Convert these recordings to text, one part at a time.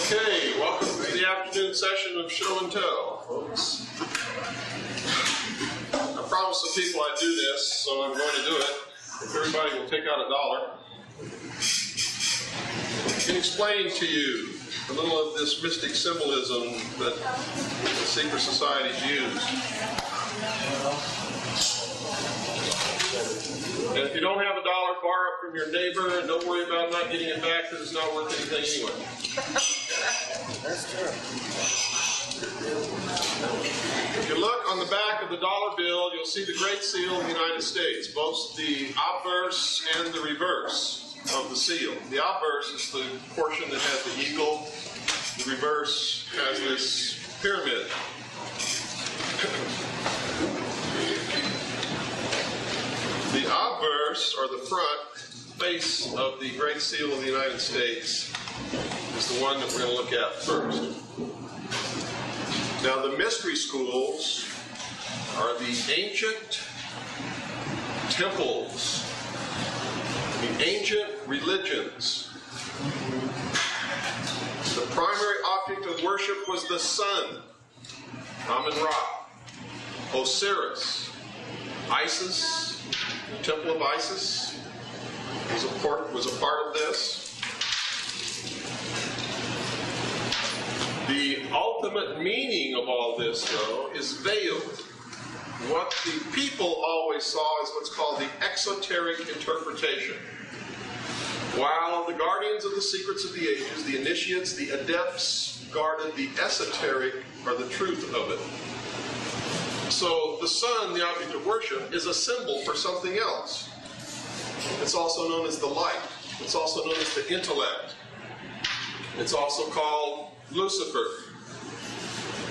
Okay, welcome to the afternoon session of Show and Tell, folks. I promised the people I'd do this, so I'm going to do it. If everybody will take out $1, I can explain to you a little of this mystic symbolism that the secret societies use. And if you don't have $1, borrow it from your neighbor, and don't worry about not getting it back because it's not worth anything anyway. That's true. If you look on the back of the dollar bill, you'll see the Great Seal of the United States, both the obverse and the reverse of the seal. The obverse is the portion that has the eagle. The reverse has this pyramid. The obverse, or the front face of the Great Seal of the United States, is the one that we're going to look at first. Now, the mystery schools are the ancient temples, the ancient religions. The primary object of worship was the sun, Amun-Ra, Osiris, Isis. The Temple of Isis was a part of this. The ultimate meaning of all this, though, is veiled. What the people always saw is what's called the exoteric interpretation. While the guardians of the secrets of the ages, the initiates, the adepts, guarded the esoteric, or the truth of it. So the sun, the object of worship, is a symbol for something else. It's also known as the light. It's also known as the intellect. It's also called Lucifer.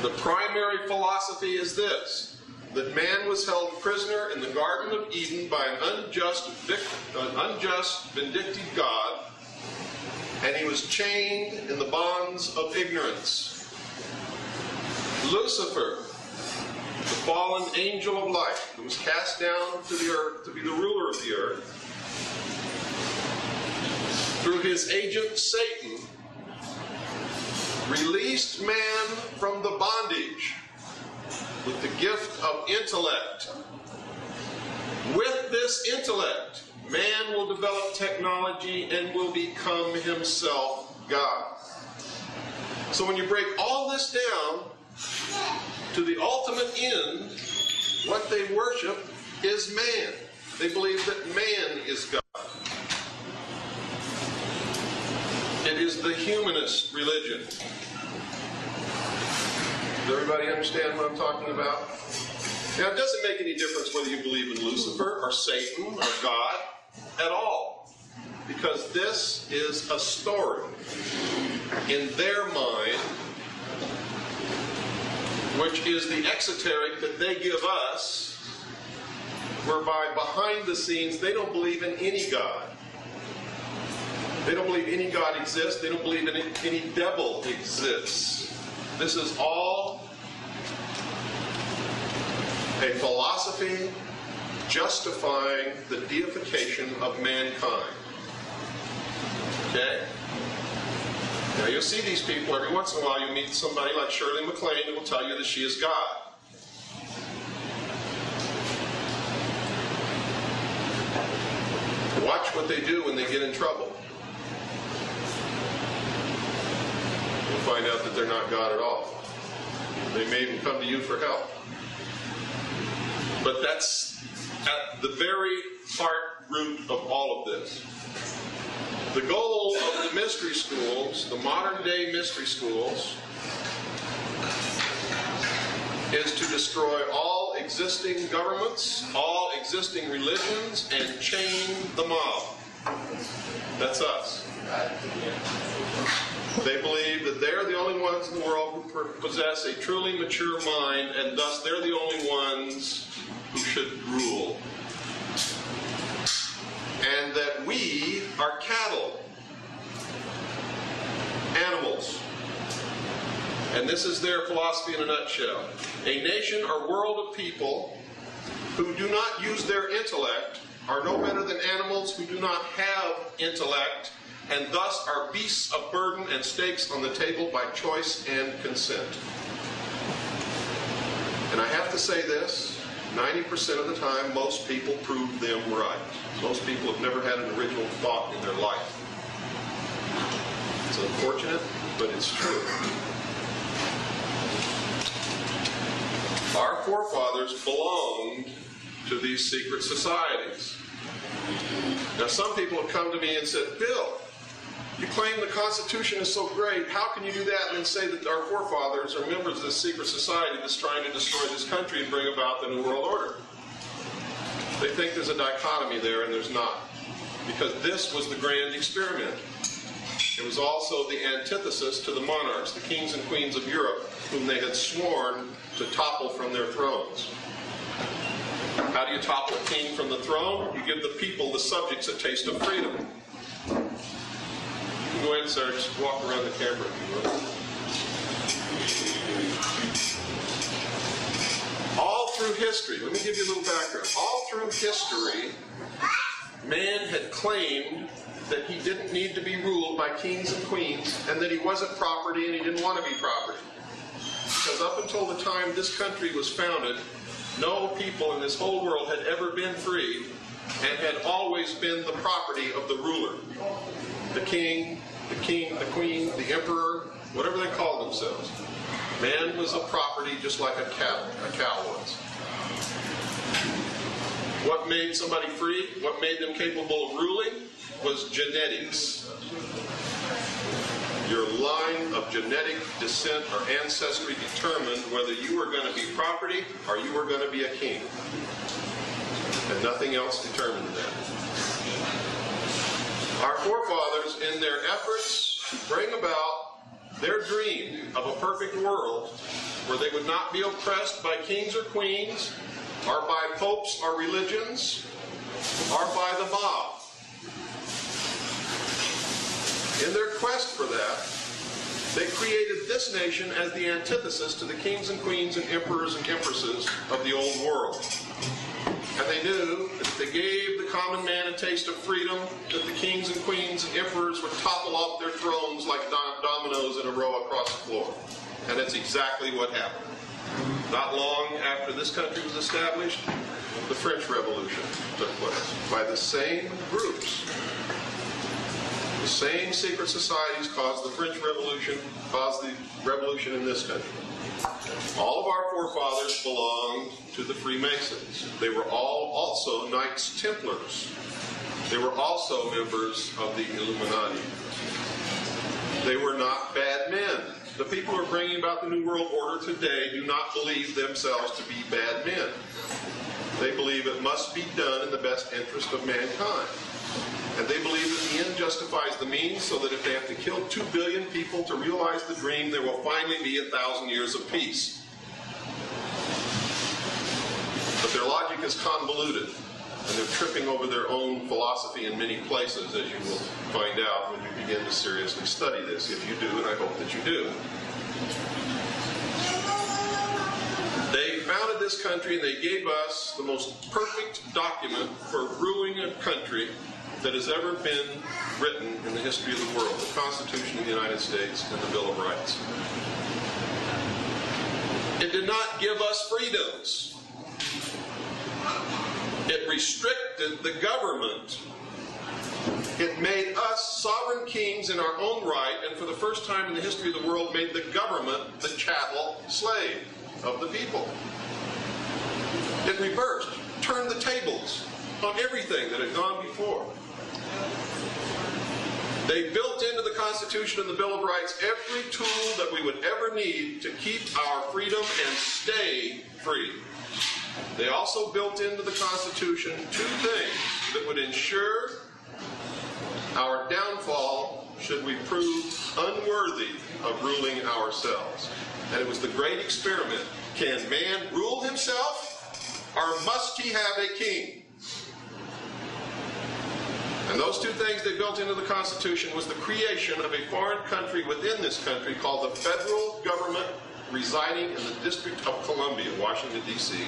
The primary philosophy is this: that man was held prisoner in the Garden of Eden by an unjust, vindictive God, and he was chained in the bonds of ignorance. Lucifer, the fallen angel of light, who was cast down to the earth to be the ruler of the earth, through his agent Satan, released man from the bondage with the gift of intellect. With this intellect, man will develop technology and will become himself God. So when you break all this down to the ultimate end, what they worship is man. They believe that man is God. It is the humanist religion. Does everybody understand what I'm talking about? Now, it doesn't make any difference whether you believe in Lucifer or Satan or God at all, because this is a story in their mind, which is the exoteric that they give us, whereby behind the scenes they don't believe in any God. They don't believe any God exists. They don't believe any devil exists. This is all a philosophy justifying the deification of mankind. Okay? Now, you'll see these people every once in a while. You meet somebody like Shirley MacLaine that will tell you that she is God. Watch what they do when they get in trouble. You'll find out that they're not God at all. They may even come to you for help. But that's at the very heart root of all of this. The goal of the mystery schools, the modern day mystery schools, is to destroy all existing governments, all existing religions, and chain the mob. That's us. They believe that they're the only ones in the world who possess a truly mature mind, and thus they're the only ones who should rule. And that we are cattle, animals. And this is their philosophy in a nutshell. A nation or world of people who do not use their intellect are no better than animals who do not have intellect and thus are beasts of burden and stakes on the table by choice and consent. And I have to say this, 90% of the time, most people prove them right. Most people have never had an original thought in their life. It's unfortunate, but it's true. Our forefathers belonged to these secret societies. Now, some people have come to me and said, Bill, you claim the Constitution is so great. How can you do that and then say that our forefathers are members of this secret society that's trying to destroy this country and bring about the New World Order? They think there's a dichotomy there, and there's not. Because this was the grand experiment. It was also the antithesis to the monarchs, the kings and queens of Europe, whom they had sworn to topple from their thrones. How do you topple a king from the throne? You give the people, the subjects, a taste of freedom. Go ahead, sir. Just walk around the camera if you will. All through history, let me give you a little background. All through history, man had claimed that he didn't need to be ruled by kings and queens, and that he wasn't property and he didn't want to be property. Because up until the time this country was founded, no people in this whole world had ever been free and had always been the property of the ruler. The king, the queen, the emperor, whatever they called themselves. Man was a property just like a cow was. What made somebody free, what made them capable of ruling, was genetics. Your line of genetic descent or ancestry determined whether you were going to be property or you were going to be a king. And nothing else determined that. Our forefathers, in their efforts to bring about their dream of a perfect world where they would not be oppressed by kings or queens, or by popes or religions, or by the mob. In their quest for that, they created this nation as the antithesis to the kings and queens and emperors and empresses of the old world. And they knew that if they gave the common man a taste of freedom, that the kings and queens and emperors would topple off their thrones like dominoes in a row across the floor. And that's exactly what happened. Not long after this country was established, the French Revolution took place by the same groups. The same secret societies caused the French Revolution, caused the revolution in this country. All of our forefathers belonged to the Freemasons. They were all also Knights Templars. They were also members of the Illuminati. They were not bad men. The people who are bringing about the New World Order today do not believe themselves to be bad men. They believe it must be done in the best interest of mankind. And they believe that the end justifies the means, so that if they have to kill 2 billion people to realize the dream, there will finally be 1,000 years of peace. But their logic is convoluted, and they're tripping over their own philosophy in many places, as you will find out when you begin to seriously study this. If you do, and I hope that you do. They founded this country, and they gave us the most perfect document for ruling a country that has ever been written in the history of the world, the Constitution of the United States and the Bill of Rights. It did not give us freedoms. It restricted the government. It made us sovereign kings in our own right, and for the first time in the history of the world made the government the chattel slave of the people. It reversed, turned the tables on everything that had gone before. They built into the Constitution and the Bill of Rights every tool that we would ever need to keep our freedom and stay free. They also built into the Constitution 2 things that would ensure our downfall should we prove unworthy of ruling ourselves. And it was the great experiment. Can man rule himself, or must he have a king? And those 2 things they built into the Constitution was the creation of a foreign country within this country called the federal government residing in the District of Columbia, Washington, D.C.,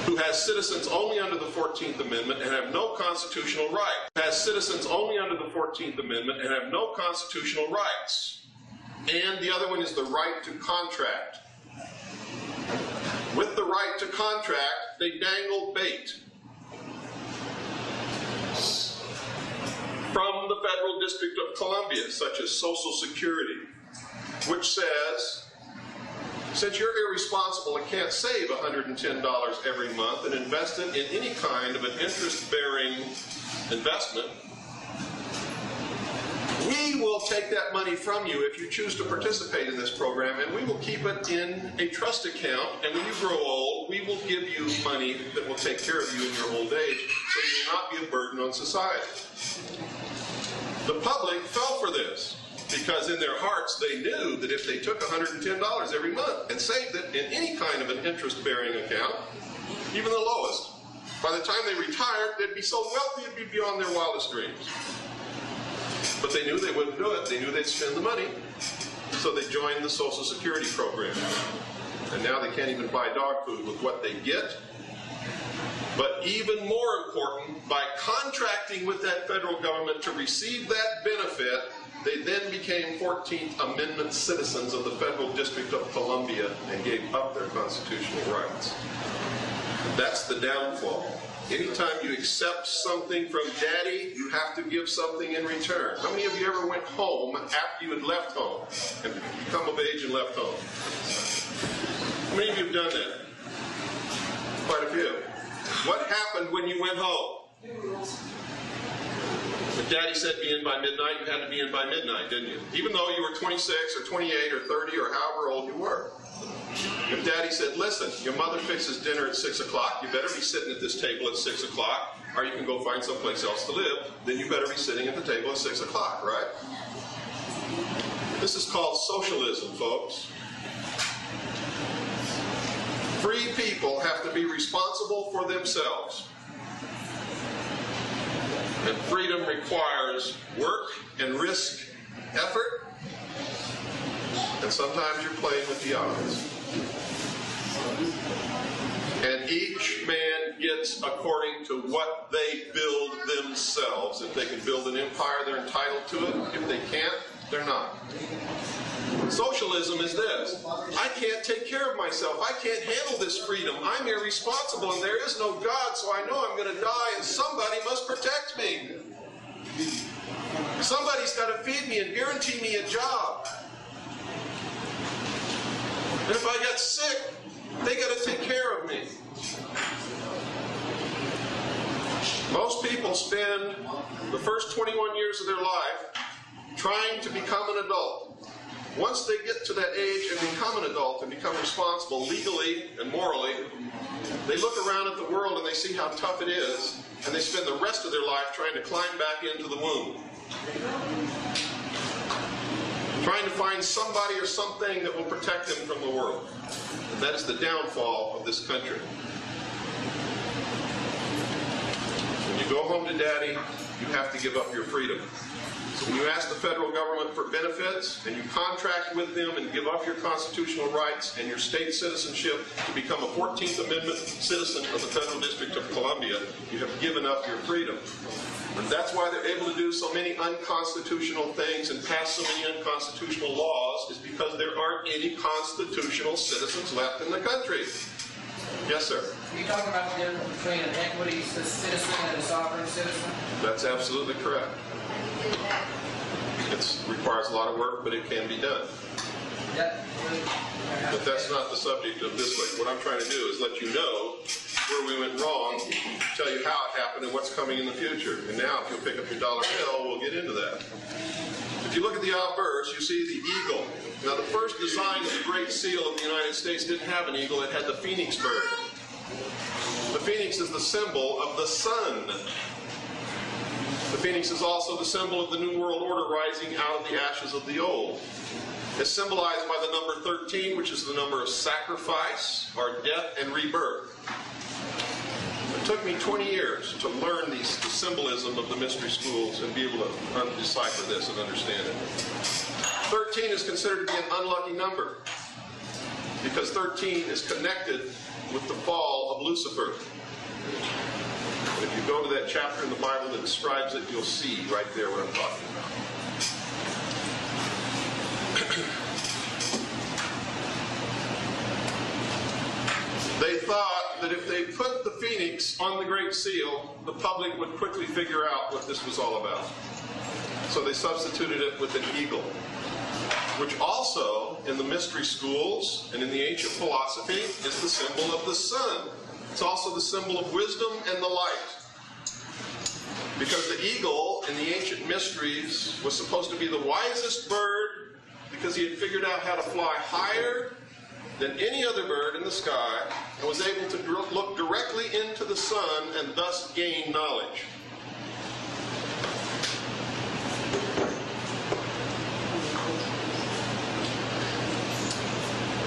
who who has citizens only under the 14th Amendment and have no constitutional right. Has citizens only under the 14th Amendment and have no constitutional rights. And the other one is the right to contract. With the right to contract, they dangle bait from the Federal District of Columbia, such as Social Security, which says, since you're irresponsible and can't save $110 every month and invest it in any kind of an interest-bearing investment, we will take that money from you if you choose to participate in this program, and we will keep it in a trust account, and when you grow old, we will give you money that will take care of you in your old age, so you will not be a burden on society. The public fell for this, because in their hearts they knew that if they took $110 every month and saved it in any kind of an interest-bearing account, even the lowest, by the time they retired, they'd be so wealthy it'd be beyond their wildest dreams. But they knew they wouldn't do it. They knew they'd spend the money, so they joined the Social Security program. And now they can't even buy dog food with what they get. But even more important, by contracting with that federal government to receive that benefit, they then became 14th Amendment citizens of the Federal District of Columbia and gave up their constitutional rights. That's the downfall. Anytime you accept something from Daddy, you have to give something in return. How many of you ever went home after you had left home and come of age and left home? How many of you have done that? Quite a few. What happened when you went home? If Daddy said be in by midnight, you had to be in by midnight, didn't you? Even though you were 26 or 28 or 30 or however old you were. If Daddy said, listen, your mother fixes dinner at 6 o'clock, you better be sitting at this table at 6 o'clock, or you can go find someplace else to live, then you better be sitting at the table at 6 o'clock, right? This is called socialism, folks. Free people have to be responsible for themselves. And freedom requires work and risk, effort, and sometimes you're playing with the odds. And each man gets according to what they build themselves. If they can build an empire, they're entitled to it. If they can't, they're not. Socialism is this. I can't take care of myself. I can't handle this freedom. I'm irresponsible and there is no God, so I know I'm going to die and somebody must protect me. Somebody's got to feed me and guarantee me a job. And if I get sick, they got to take care of me. Most people spend the first 21 years of their life trying to become an adult. Once they get to that age and become an adult and become responsible legally and morally, they look around at the world and they see how tough it is, and they spend the rest of their life trying to climb back into the womb. Trying to find somebody or something that will protect them from the world. And that is the downfall of this country. When you go home to Daddy, you have to give up your freedom. So when you ask the federal government for benefits, and you contract with them and give up your constitutional rights and your state citizenship to become a 14th Amendment citizen of the Federal District of Columbia, you have given up your freedom. And that's why they're able to do so many unconstitutional things and pass so many unconstitutional laws, is because there aren't any constitutional citizens left in the country. Yes, sir? Are you talking about the difference between an equity citizen and a sovereign citizen? That's absolutely correct. It requires a lot of work, but it can be done. But that's not the subject of this week. What I'm trying to do is let you know where we went wrong, tell you how it happened and what's coming in the future. And now, if you'll pick up your dollar bill, we'll get into that. If you look at the obverse, you see the eagle. Now, the first design of the Great Seal of the United States didn't have an eagle. It had the phoenix bird. The phoenix is the symbol of the sun. The phoenix is also the symbol of the New World Order rising out of the ashes of the old. It's symbolized by the number 13, which is the number of sacrifice, or death and rebirth. It took me 20 years to learn the symbolism of the mystery schools and be able to decipher this and understand it. 13 is considered to be an unlucky number because 13 is connected with the fall of Lucifer. And if you go to that chapter in the Bible that describes it, you'll see right there what I'm talking about. They thought that if they put the phoenix on the Great Seal, the public would quickly figure out what this was all about. So they substituted it with an eagle, which also, in the mystery schools and in the ancient philosophy, is the symbol of the sun. It's also the symbol of wisdom and the light. Because the eagle in the ancient mysteries was supposed to be the wisest bird because he had figured out how to fly higher than any other bird in the sky and was able to look directly into the sun and thus gain knowledge.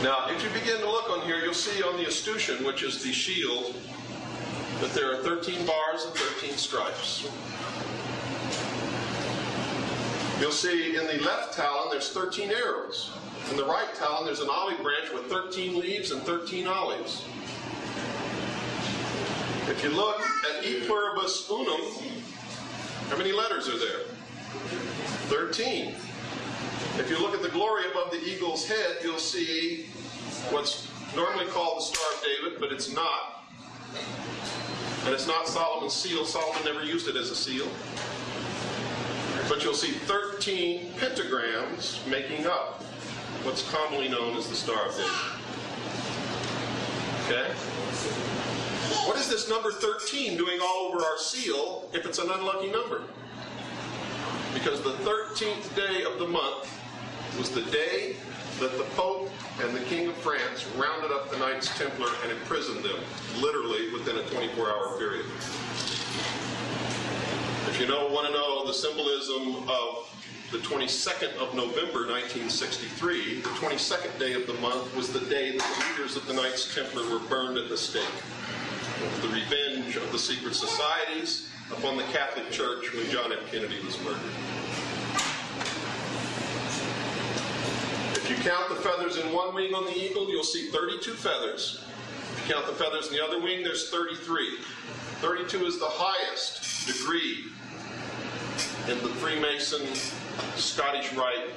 Now, if you begin to look on here, you'll see on the escutcheon, which is the shield, that there are 13 bars and 13 stripes. You'll see in the left talon there's 13 arrows. In the right talon there's an olive branch with 13 leaves and 13 olives. If you look at E pluribus unum, how many letters are there? 13. If you look at the glory above the eagle's head, you'll see what's normally called the Star of David, but it's not. And it's not Solomon's seal. Solomon never used it as a seal. But you'll see 13 pentagrams making up what's commonly known as the Star of David. Okay? What is this number 13 doing all over our seal if it's an unlucky number? Because the 13th day of the month was the day that the Pope and the King of France rounded up the Knights Templar and imprisoned them, literally within a 24-hour period. If you want to know the symbolism of the 22nd of November 1963, the 22nd day of the month was the day that the leaders of the Knights Templar were burned at the stake. The revenge of the secret societies upon the Catholic Church when John F. Kennedy was murdered. If you count the feathers in one wing on the eagle, you'll see 32 feathers. If you count the feathers in the other wing, there's 33. 32 is the highest degree in the Freemason, Scottish Rite,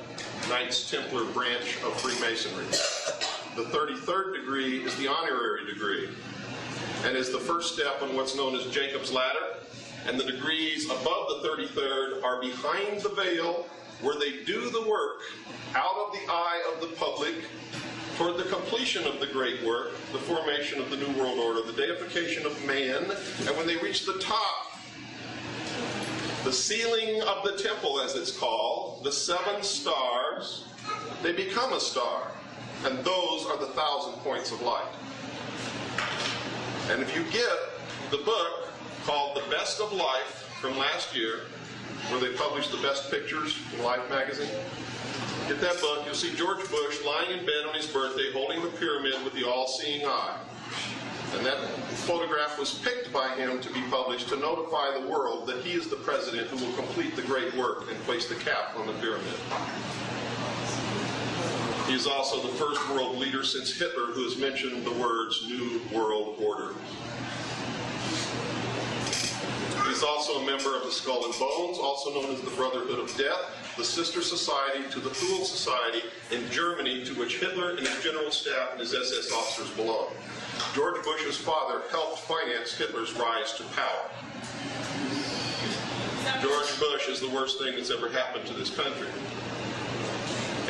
Knights Templar branch of Freemasonry. The 33rd degree is the honorary degree, and is the first step on what's known as Jacob's Ladder. And the degrees above the 33rd are behind the veil, where they do the work out of the eye of the public toward the completion of the great work, the formation of the New World Order, the deification of man. And when they reach the top, the ceiling of the temple, as it's called, the 7 stars, they become a star. And those are the 1,000 points of light. And if you get the book called The Best of Life from last year, where they published the best pictures in Life magazine, get that book, you'll see George Bush lying in bed on his birthday holding the pyramid with the all-seeing eye. And that photograph was picked by him to be published to notify the world that he is the president who will complete the great work and place the cap on the pyramid. He is also the first world leader since Hitler who has mentioned the words New World Order. He's also a member of the Skull and Bones, also known as the Brotherhood of Death, the sister society to the Thule Society in Germany, to which Hitler and his general staff and his SS officers belong. George Bush's father helped finance Hitler's rise to power. George Bush is the worst thing that's ever happened to this country.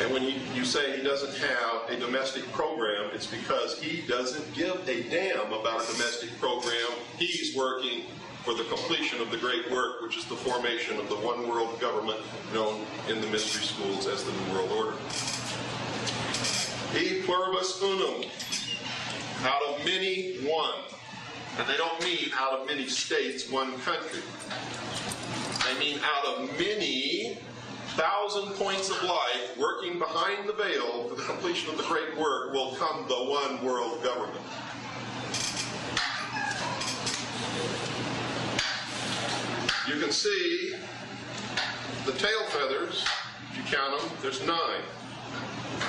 And when you say he doesn't have a domestic program, it's because he doesn't give a damn about a domestic program. He's working for the completion of the great work, which is the formation of the one world government known in the mystery schools as the New World Order. E pluribus unum, out of many, one. And they don't mean out of many states, one country. They mean out of many 1,000 points of light working behind the veil for the completion of the great work will come the one world government. You can see the tail feathers, if you count them, there's 9.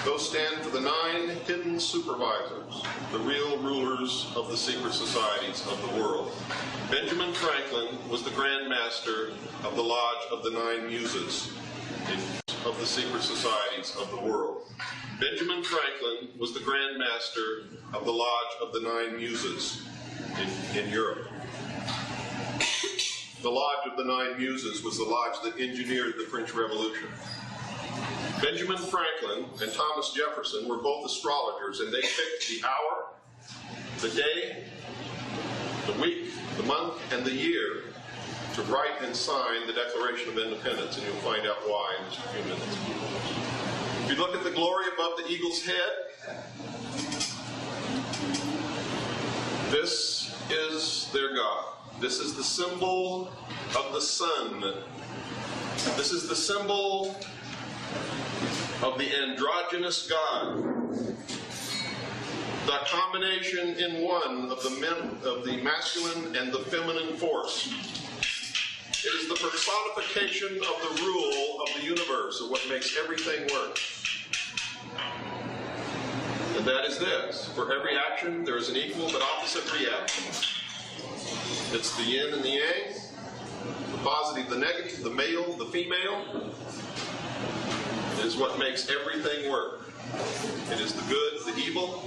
Those stand for the 9 hidden supervisors, the real rulers of the secret societies of the world. Benjamin Franklin was the Grand Master of the Lodge of the 9 Muses of the secret societies of the world. Benjamin Franklin was the Grand Master of the Lodge of the 9 Muses in Europe. The Lodge of the 9 Muses was the lodge that engineered the French Revolution. Benjamin Franklin and Thomas Jefferson were both astrologers, and they picked the hour, the day, the week, the month, and the year to write and sign the Declaration of Independence, and you'll find out why in just a few minutes. If you look at the glory above the eagle's head, this is their God. This is the symbol of the sun. This is the symbol of the androgynous God. The combination in one of the masculine and the feminine force. It is the personification of the rule of the universe, of what makes everything work. And that is this. For every action, there is an equal but opposite reaction. It's the yin and the yang, the positive, the negative, the male, the female. It is what makes everything work. It is the good, the evil,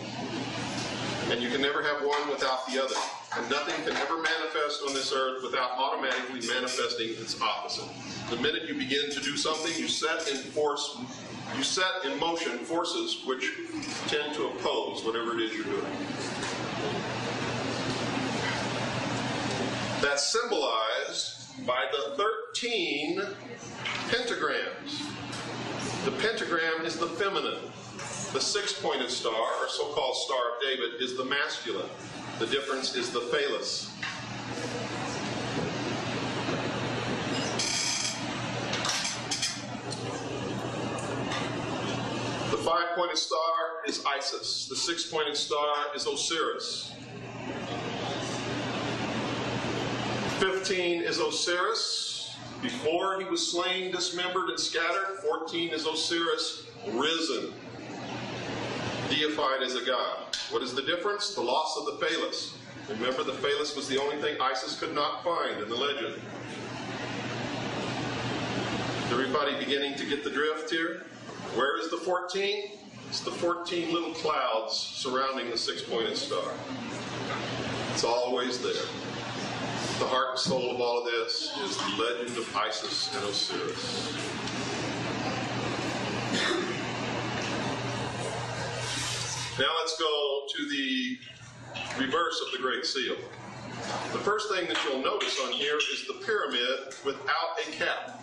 and you can never have one without the other. And nothing can ever manifest on this earth without automatically manifesting its opposite. The minute you begin to do something, you set in motion forces which tend to oppose whatever it is you're doing. That's symbolized by the 13 pentagrams. The pentagram is the feminine. The 6-pointed star, or so-called Star of David, is the masculine. The difference is the phallus. The 5-pointed star is Isis. The 6-pointed star is Osiris. 15 is Osiris. Before he was slain, dismembered, and scattered. 14 is Osiris, risen, deified as a god. What is the difference? The loss of the phallus. Remember, the phallus was the only thing Isis could not find in the legend. Is everybody beginning to get the drift here? Where is the 14? It's the 14 little clouds surrounding the 6-pointed star. It's always there. The heart and soul of all of this is the legend of Isis and Osiris. Now let's go to the reverse of the Great Seal. The first thing that you'll notice on here is the pyramid without a cap,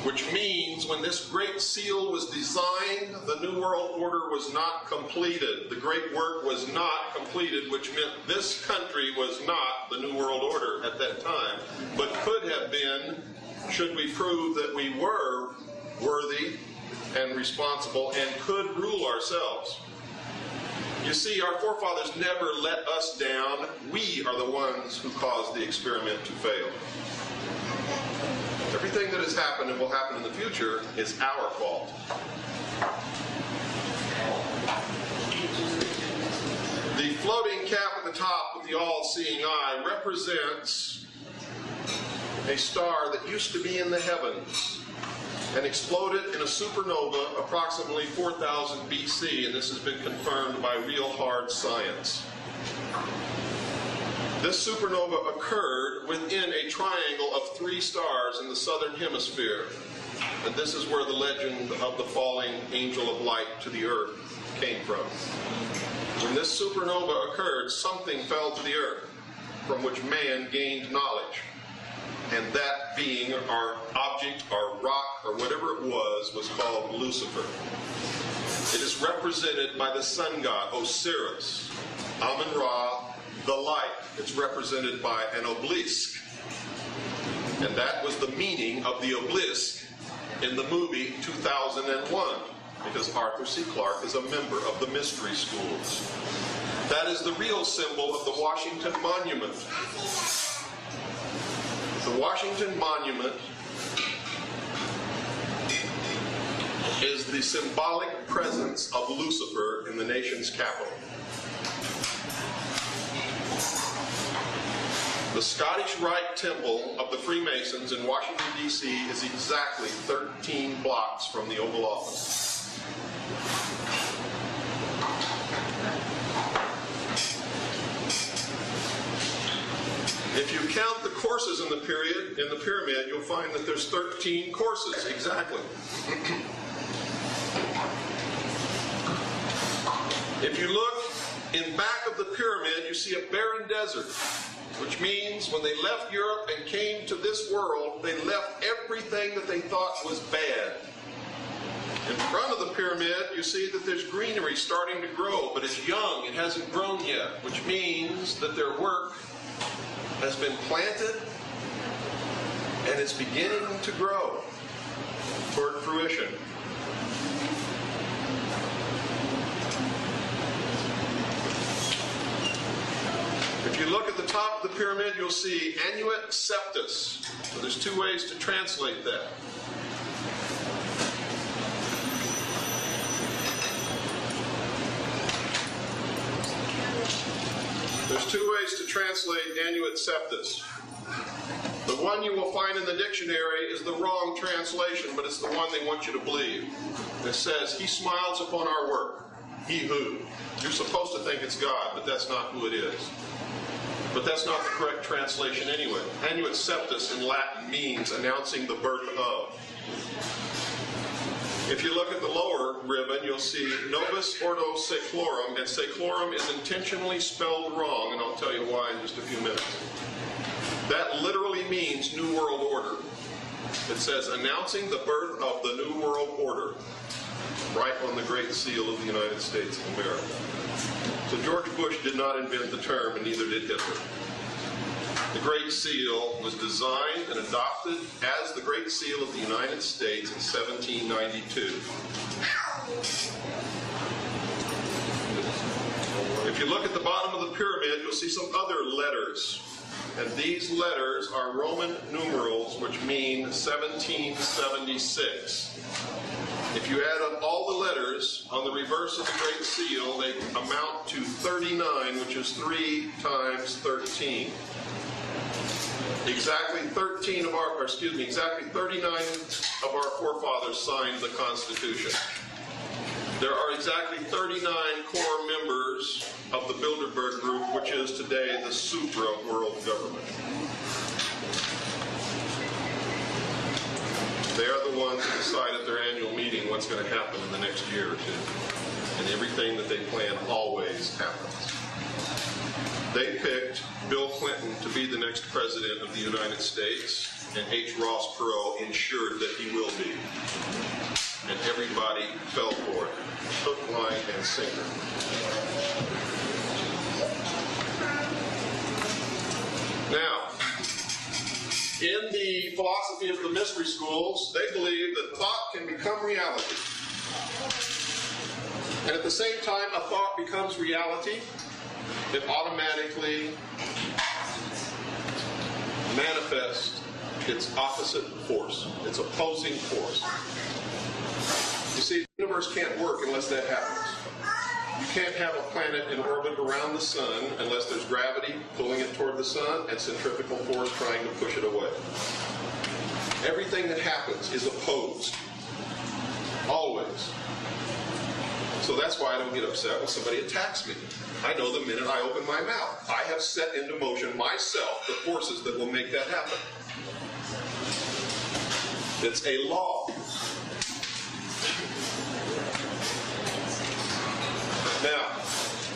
which means when this Great Seal was designed, the New World Order was not completed. The Great Work was not completed, which meant this country was not the New World Order at that time, but could have been, should we prove that we were worthy and responsible and could rule ourselves. You see, our forefathers never let us down. We are the ones who caused the experiment to fail. Everything that has happened and will happen in the future is our fault. The floating cap at the top with the all-seeing eye represents a star that used to be in the heavens and exploded in a supernova approximately 4000 BC, and this has been confirmed by real hard science. This supernova occurred within a triangle of 3 stars in the southern hemisphere, and this is where the legend of the falling angel of light to the earth came from. When this supernova occurred, something fell to the earth from which man gained knowledge, and that being, our object, our rock, or whatever it was called Lucifer. It is represented by the sun god Osiris, Amun-Ra, the light. It's represented by an obelisk. And that was the meaning of the obelisk in the movie 2001, because Arthur C. Clarke is a member of the mystery schools. That is the real symbol of the Washington Monument. The Washington Monument is the symbolic presence of Lucifer in the nation's capital. The Scottish Rite Temple of the Freemasons in Washington, D.C. is exactly 13 blocks from the Oval Office. If you count the courses in the pyramid, you'll find that there's 13 courses, exactly. If you look in back of the pyramid, you see a barren desert, which means when they left Europe and came to this world, they left everything that they thought was bad. In front of the pyramid, you see that there's greenery starting to grow, but it's young, it hasn't grown yet, which means that their work has been planted and it's beginning to grow toward fruition. If you look at the top of the pyramid, you'll see Annuit Coeptis. So there's two ways to translate that. There's two ways to translate Annuit Coeptis. The one you will find in the dictionary is the wrong translation, but it's the one they want you to believe. It says, "He smiles upon our work." He who? You're supposed to think it's God, but that's not who it is. But that's not the correct translation anyway. Annuit Coeptis in Latin means announcing the birth of. If you look at the lower ribbon, you'll see Novus Ordo Seclorum, and Seclorum is intentionally spelled wrong, and I'll tell you why in just a few minutes. That literally means New World Order. It says announcing the birth of the New World Order, right on the Great Seal of the United States of America. So George Bush did not invent the term, and neither did Hitler. The Great Seal was designed and adopted as the Great Seal of the United States in 1792. If you look at the bottom of the pyramid, you'll see some other letters. And these letters are Roman numerals, which mean 1776. If you add up all the letters on the reverse of the Great Seal, they amount to 39, which is 3 times 13. Exactly 39 of our forefathers signed the Constitution. There are exactly 39 core members of the Bilderberg Group, which is today the supra-world government. They are the ones who decide at their annual meeting what's going to happen in the next year or two. And everything that they plan always happens. They picked Bill Clinton to be the next president of the United States, and H. Ross Perot ensured that he will be. And everybody fell for it. Hook, line, and sinker. Now, in the philosophy of the mystery schools, they believe that thought can become reality. And at the same time a thought becomes reality, it automatically manifests its opposite force, its opposing force. You see, the universe can't work unless that happens. You can't have a planet in orbit around the sun unless there's gravity pulling it toward the sun and centrifugal force trying to push it away. Everything that happens is opposed. Always. So that's why I don't get upset when somebody attacks me. I know the minute I open my mouth. I have set into motion myself the forces that will make that happen. It's a law. Now,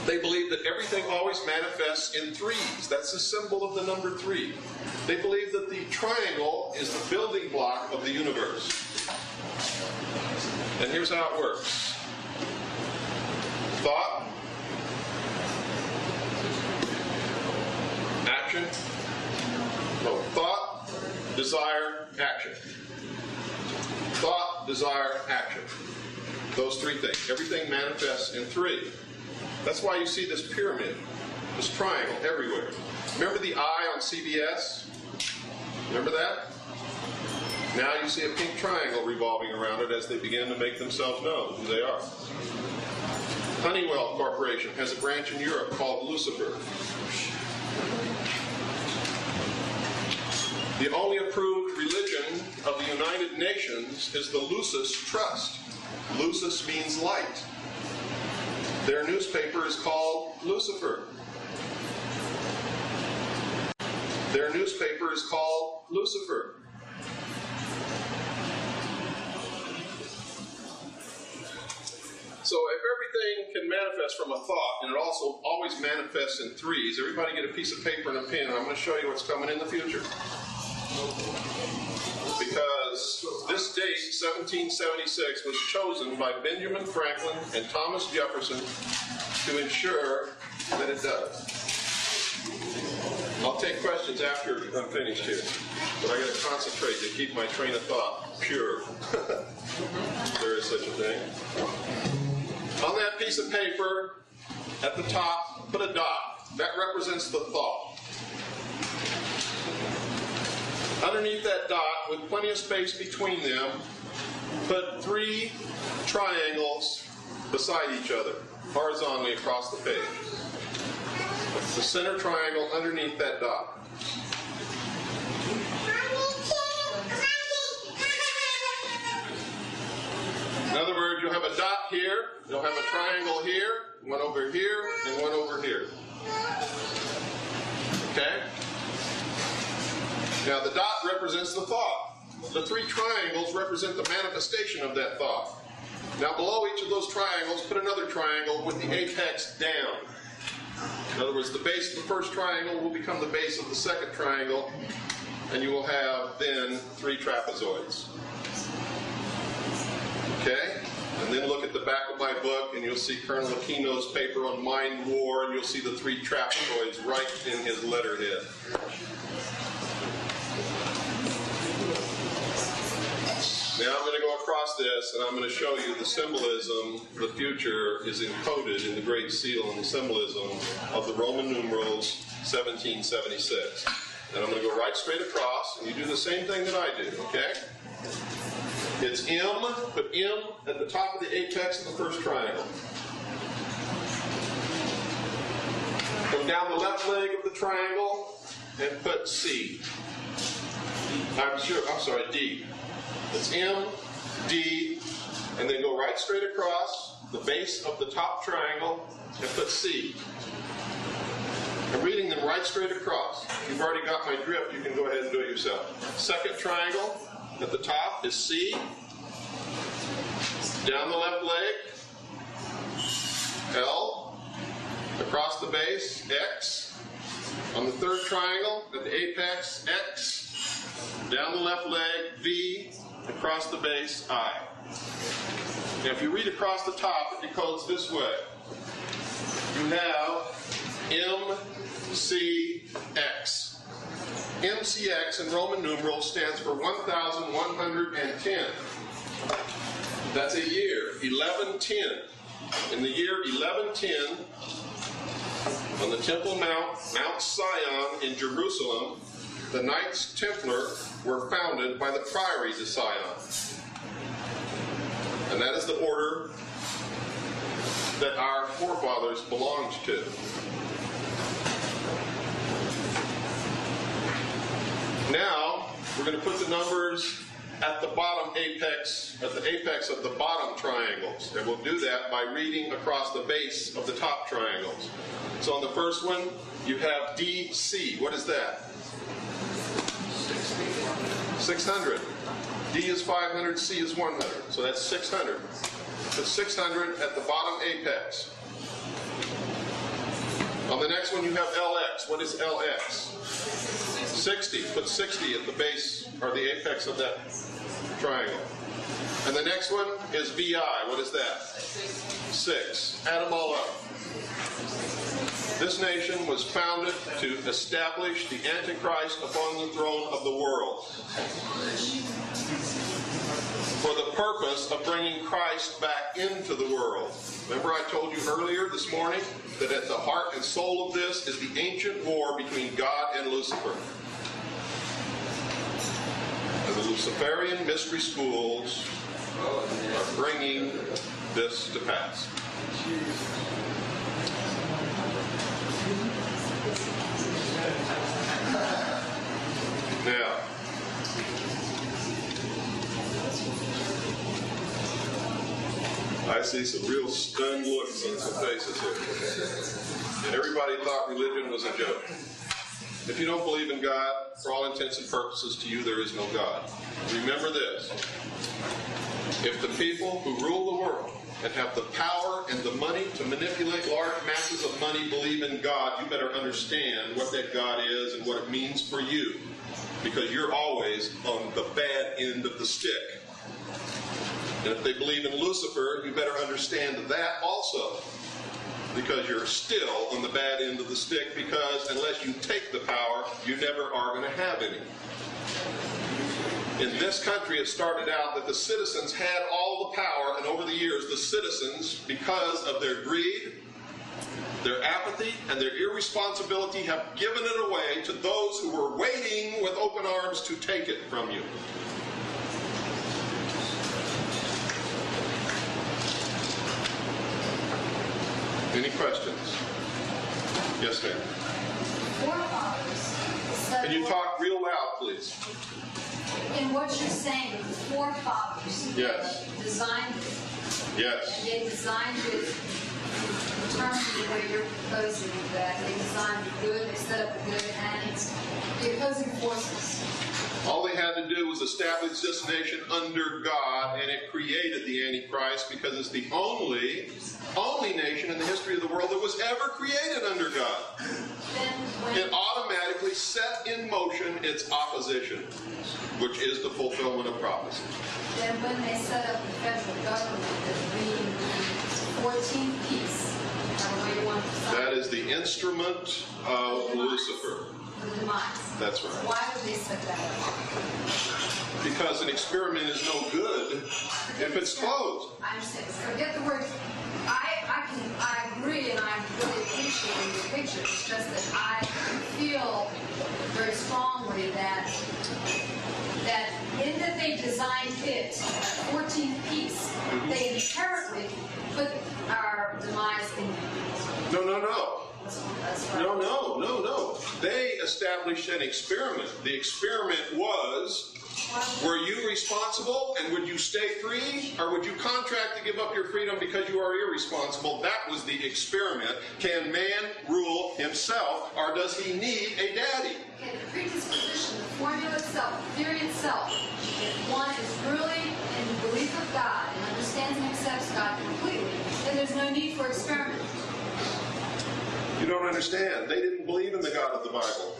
they believe that everything always manifests in threes. That's the symbol of the number 3. They believe that the triangle is the building block of the universe. And here's how it works. Thought, action, thought, desire, action. Thought, desire, action. Those 3 things. Everything manifests in 3. That's why you see this pyramid, this triangle everywhere. Remember the eye on CBS? Remember that? Now you see a pink triangle revolving around it as they begin to make themselves known who they are. Honeywell Corporation has a branch in Europe called Lucifer. The only approved religion of the United Nations is the Lucis Trust. Lucis means light. Their newspaper is called Lucifer. Their newspaper is called Lucifer. So if everything can manifest from a thought, and it also always manifests in threes, everybody get a piece of paper and a pen, and I'm going to show you what's coming in the future. Because this date, 1776, was chosen by Benjamin Franklin and Thomas Jefferson to ensure that it does. I'll take questions after I'm finished here, but I got to concentrate to keep my train of thought pure. There is such a thing. On that piece of paper, at the top, put a dot. That represents the thought. Underneath that dot, with plenty of space between them, put 3 triangles beside each other, horizontally across the page. The center triangle underneath that dot. In other words, you'll have a dot here, you'll have a triangle here, one over here, and one over here. Okay? Now the dot represents the thought. The 3 triangles represent the manifestation of that thought. Now below each of those triangles, put another triangle with the apex down. In other words, the base of the first triangle will become the base of the second triangle, and you will have then 3 trapezoids. Okay? And then look at the back of my book, and you'll see Colonel Aquino's paper on mind war, and you'll see the 3 trapezoids right in his letterhead. Now I'm going to go across this, and I'm going to show you the symbolism. The future is encoded in the Great Seal and the symbolism of the Roman numerals 1776. And I'm going to go right straight across, and you do the same thing that I do, okay? It's M, put M at the top of the apex of the first triangle. Come down the left leg of the triangle and put C. D. It's M, D, and then go right straight across the base of the top triangle and put C. I'm reading them right straight across. If you've already got my drift, you can go ahead and do it yourself. Second triangle at the top is C. Down the left leg, L. Across the base, X. On the third triangle at the apex, X. Down the left leg, V. Across the base, I. Now if you read across the top, it decodes this way. You have MCX. MCX in Roman numerals stands for 1110. That's a year, 1110. In the year 1110, on the Temple Mount Sion in Jerusalem, the Knights Templar were founded by the Priory de Sion. And that is the order that our forefathers belonged to. Now, we're going to put the numbers at the bottom apex, at the apex of the bottom triangles. And we'll do that by reading across the base of the top triangles. So on the first one, you have DC. What is that? 600. D is 500, C is 100. So that's 600. Put 600 at the bottom apex. On the next one you have LX. What is LX? 60. Put 60 at the base or the apex of that triangle. And the next one is VI. What is that? 6. Add them all up. This nation was founded to establish the Antichrist upon the throne of the world for the purpose of bringing Christ back into the world. Remember I told you earlier this morning that at the heart and soul of this is the ancient war between God and Lucifer. And the Luciferian mystery schools are bringing this to pass. Now, I see some real stunned looks on some faces here. And everybody thought religion was a joke. If you don't believe in God, for all intents and purposes, to you there is no God. Remember this. If the people who rule the world and have the power and the money to manipulate large masses of money believe in God, you better understand what that God is and what it means for you. Because you're always on the bad end of the stick. And if they believe in Lucifer, you better understand that also. Because you're still on the bad end of the stick, because unless you take the power, you never are going to have any. In this country, it started out that the citizens had all the power, and over the years, the citizens, because of their greed, their apathy, and their irresponsibility, have given it away to those who were waiting with open arms to take it from you. Any questions? Yes, ma'am. Forefathers. Can you talk real loud, please? In what you're saying, the forefathers Yes. designed it. Yes. And they designed it in terms of the way you're proposing that. They designed the good, they set up the good, and the opposing forces. All they had to do was establish this nation under God, and it created the Antichrist, because it's the only nation in the history of the world that was ever created under God. It automatically set in motion its opposition, which is the fulfillment of prophecy. Then when they set up the federal government, the 14th piece, however you want to decide, That is the instrument of Lucifer. the demise. That's right. Why would they set that up? Because an experiment is no good if it's closed. I understand. Forget the word. I agree, and I really appreciate your picture. It's just that I feel very strongly that in that they designed it, 14th piece, they inherently put our demise in. No. That's right. No. They established an experiment. The experiment was, were you responsible and would you stay free? Or would you contract to give up your freedom because you are irresponsible? That was the experiment. Can man rule himself, or does he need a daddy? Okay, the predisposition, the formula itself, the theory itself, if one is really in the belief of God and understands and accepts God completely, then there's no need for experiment. You don't understand. They didn't believe in the God of the Bible.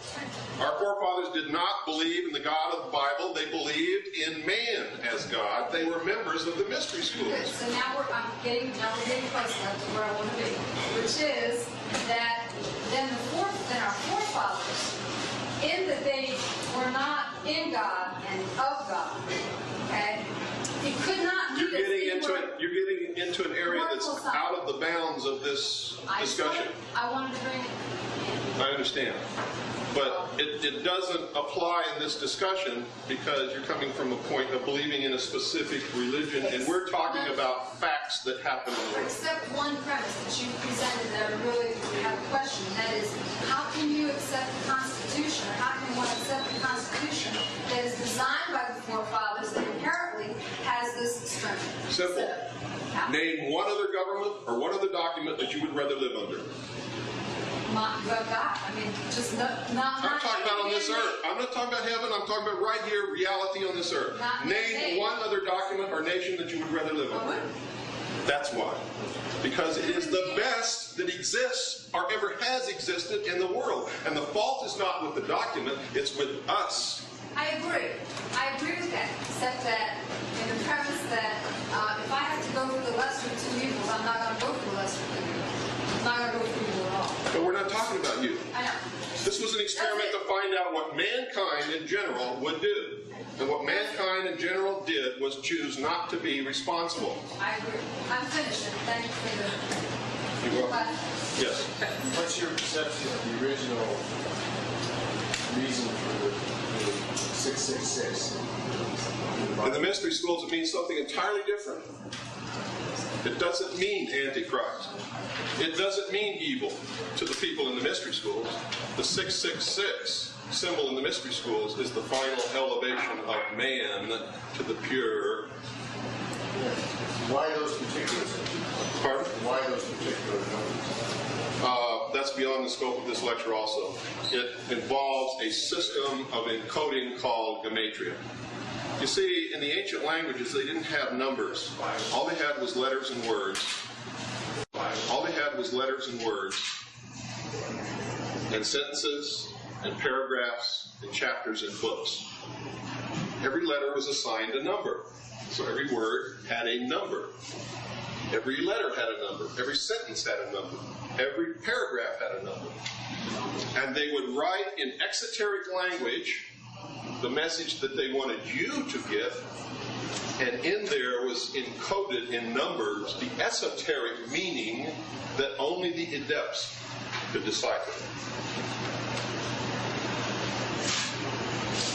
Our forefathers did not believe in the God of the Bible. They believed in man as God. They were members of the mystery schools. Good. So now we're getting close enough to where I want to be, which is that then our forefathers, in that they were not in God and of God, okay? It could not be You're getting into an area that's out of the bounds of this discussion. I wanted to bring it in. I understand. But it doesn't apply in this discussion because you're coming from a point of believing in a specific religion, and we're talking about facts that happen in the world. Except one premise that you presented that I really have a question, and that is, how can you accept the Constitution, or how can one accept the Constitution that is designed by the forefathers that inherently has this strength? Simple. Name one other government or one other document that you would rather live under. God, I mean, just not I'm talking about on this earth. I'm not talking about heaven. I'm talking about right here, reality on this earth. Name one other document or nation that you would rather live under. That's why. Because it is the best that exists or ever has existed in the world. And the fault is not with the document, it's with us. I agree. I agree with that, except that in the premise that if I have to go for the lesser of two evils, I'm not going to go for the lesser of two evils. I'm not going to go for evil at all. But we're not talking about you. I know. This was an experiment to find out what mankind in general would do. And what mankind in general did was choose not to be responsible. I agree. I'm finished. Thank you for the... You will? Yes. What's your perception of the original reason for the 666? In the mystery schools, it means something entirely different. It doesn't mean Antichrist. It doesn't mean evil to the people in the mystery schools. The 666 symbol in the mystery schools is the final elevation of man to the pure. Why those particular? Pardon? Why those particular numbers? That's beyond the scope of this lecture also. It involves a system of encoding called gematria. You see, in the ancient languages, they didn't have numbers. All they had was letters and words. All they had was letters and words, and sentences, and paragraphs, and chapters, and books. Every letter was assigned a number. So every word had a number. Every letter had a number. Every sentence had a number. Every paragraph had a number. And they would write in exoteric language the message that they wanted you to get, and in there was encoded in numbers the esoteric meaning that only the adepts could decipher.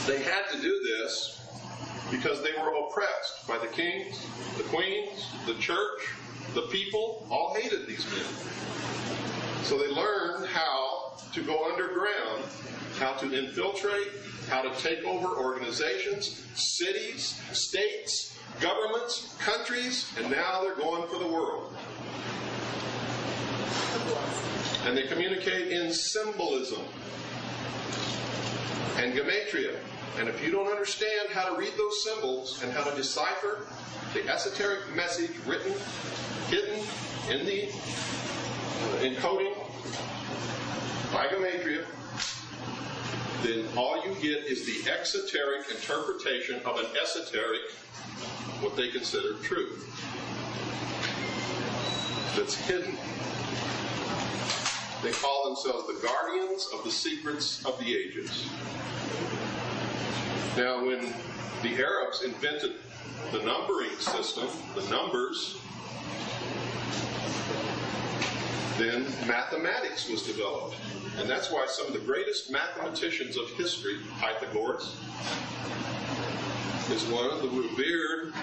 They had to do this because they were oppressed by the kings, the queens, the church, the people. All hated these men. So they learned how to go underground, how to infiltrate, how to take over organizations, cities, states, governments, countries, and now they're going for the world. And they communicate in symbolism and gematria. And if you don't understand how to read those symbols and how to decipher the esoteric message written, hidden in the encoding by gematria, then all you get is the exoteric interpretation of an esoteric, what they consider truth, that's hidden. They call themselves the guardians of the secrets of the ages. Now, when the Arabs invented the numbering system, the numbers, then mathematics was developed. And that's why some of the greatest mathematicians of history, Pythagoras, is one of the revered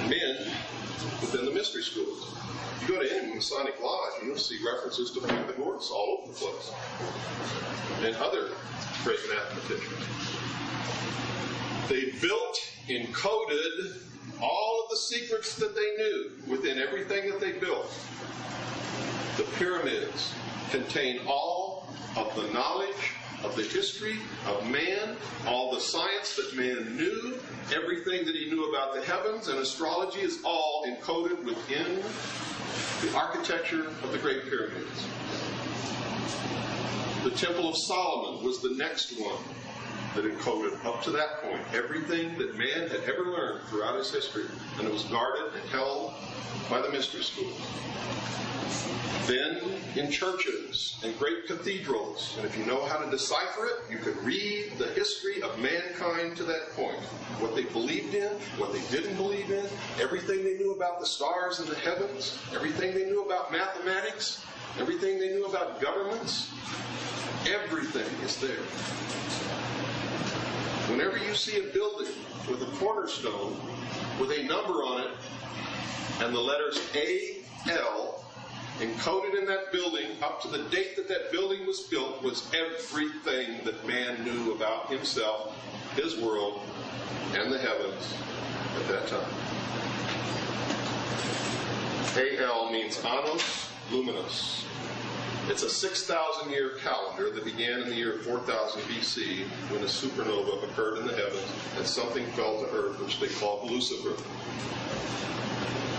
men within the mystery schools. You go to any Masonic lodge, and you'll see references to Pythagoras all over the place, and other great mathematicians. They built, encoded all of the secrets that they knew within everything that they built. The pyramids contain all of the knowledge of the history of man, all the science that man knew, everything that he knew about the heavens, and astrology is all encoded within the architecture of the Great Pyramids. The Temple of Solomon was the next one that encoded up to that point everything that man had ever learned throughout his history, and it was guarded and held by the mystery schools. Then in churches and great cathedrals, and if you know how to decipher it, you can read the history of mankind to that point. What they believed in, what they didn't believe in, everything they knew about the stars and the heavens, everything they knew about mathematics, everything they knew about governments, everything is there. Whenever you see a building with a cornerstone with a number on it and the letters A-L encoded in that building up to the date that that building was built was everything that man knew about himself, his world, and the heavens at that time. A-L means Annos Luminous. It's a 6,000-year calendar that began in the year 4000 BC when a supernova occurred in the heavens and something fell to earth which they called Lucifer.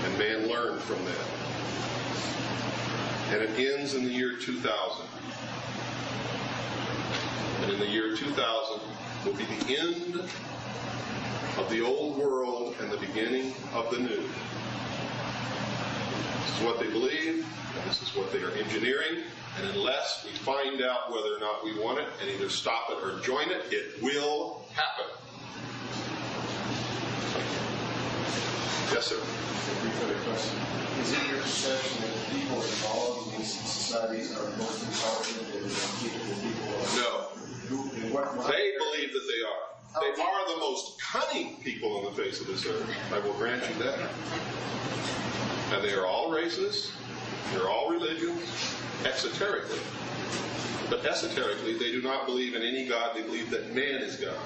And man learned from that. And it ends in the year 2000. And in the year 2000 will be the end of the old world and the beginning of the new. This is what they believe, and this is what they are engineering. And unless we find out whether or not we want it and either stop it or join it, it will happen. Yes, sir. Is it your perception that the people involved in these societies are most intelligent and capable people? No. Who, in what They believe that they are. They are the most cunning people on the face of this earth. I will grant you that. And they are all races. They're all religions, exoterically. But esoterically, they do not believe in any God. They believe that man is God.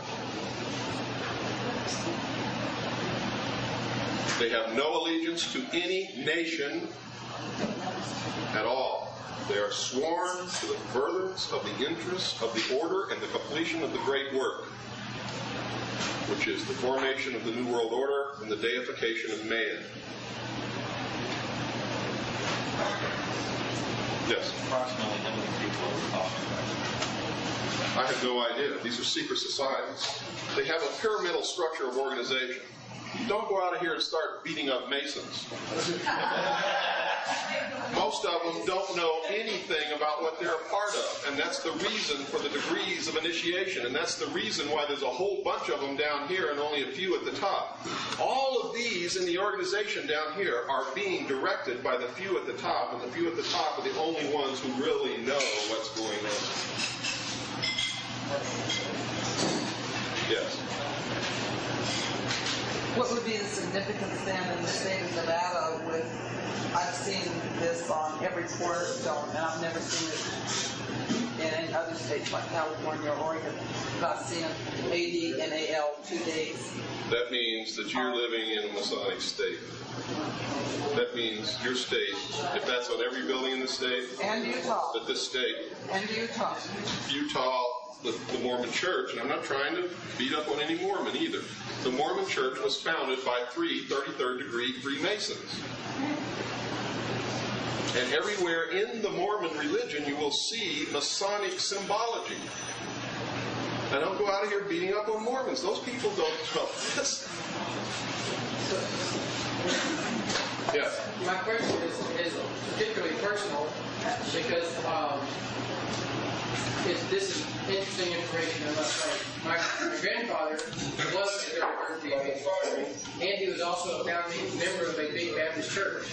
They have no allegiance to any nation at all. They are sworn to the furtherance of the interests of the order and the completion of the great work, which is the formation of the New World Order and the deification of man. Yes? Approximately how many people are we talking about? I have no idea. These are secret societies. They have a pyramidal structure of organization. You don't go out of here and start beating up Masons. Most of them don't know anything about what they're a part of, and that's the reason for the degrees of initiation, and that's the reason why there's a whole bunch of them down here and only a few at the top. All of these in the organization down here are being directed by the few at the top, and the few at the top are the only ones who really know what's going on. Yes. What would be the significance then in the state of Nevada with, I've seen this on every cornerstone, and I've never seen it in any other states like California or Oregon, but I've seen it AD and AL 2 days. That means that you're living in a Masonic state. That means your state, if that's on every building in the state, And Utah. that this state, And Utah. Utah, the Mormon Church, and I'm not trying to beat up on any Mormon either. The Mormon Church was founded by 3 33rd degree Freemasons. And everywhere in the Mormon religion you will see Masonic symbology. And don't go out of here beating up on Mormons. Those people don't know this. Yeah. My question is particularly personal because this is interesting information, I must say. My grandfather was a 33rd Freemason, and he was also a founding member of a big Baptist church,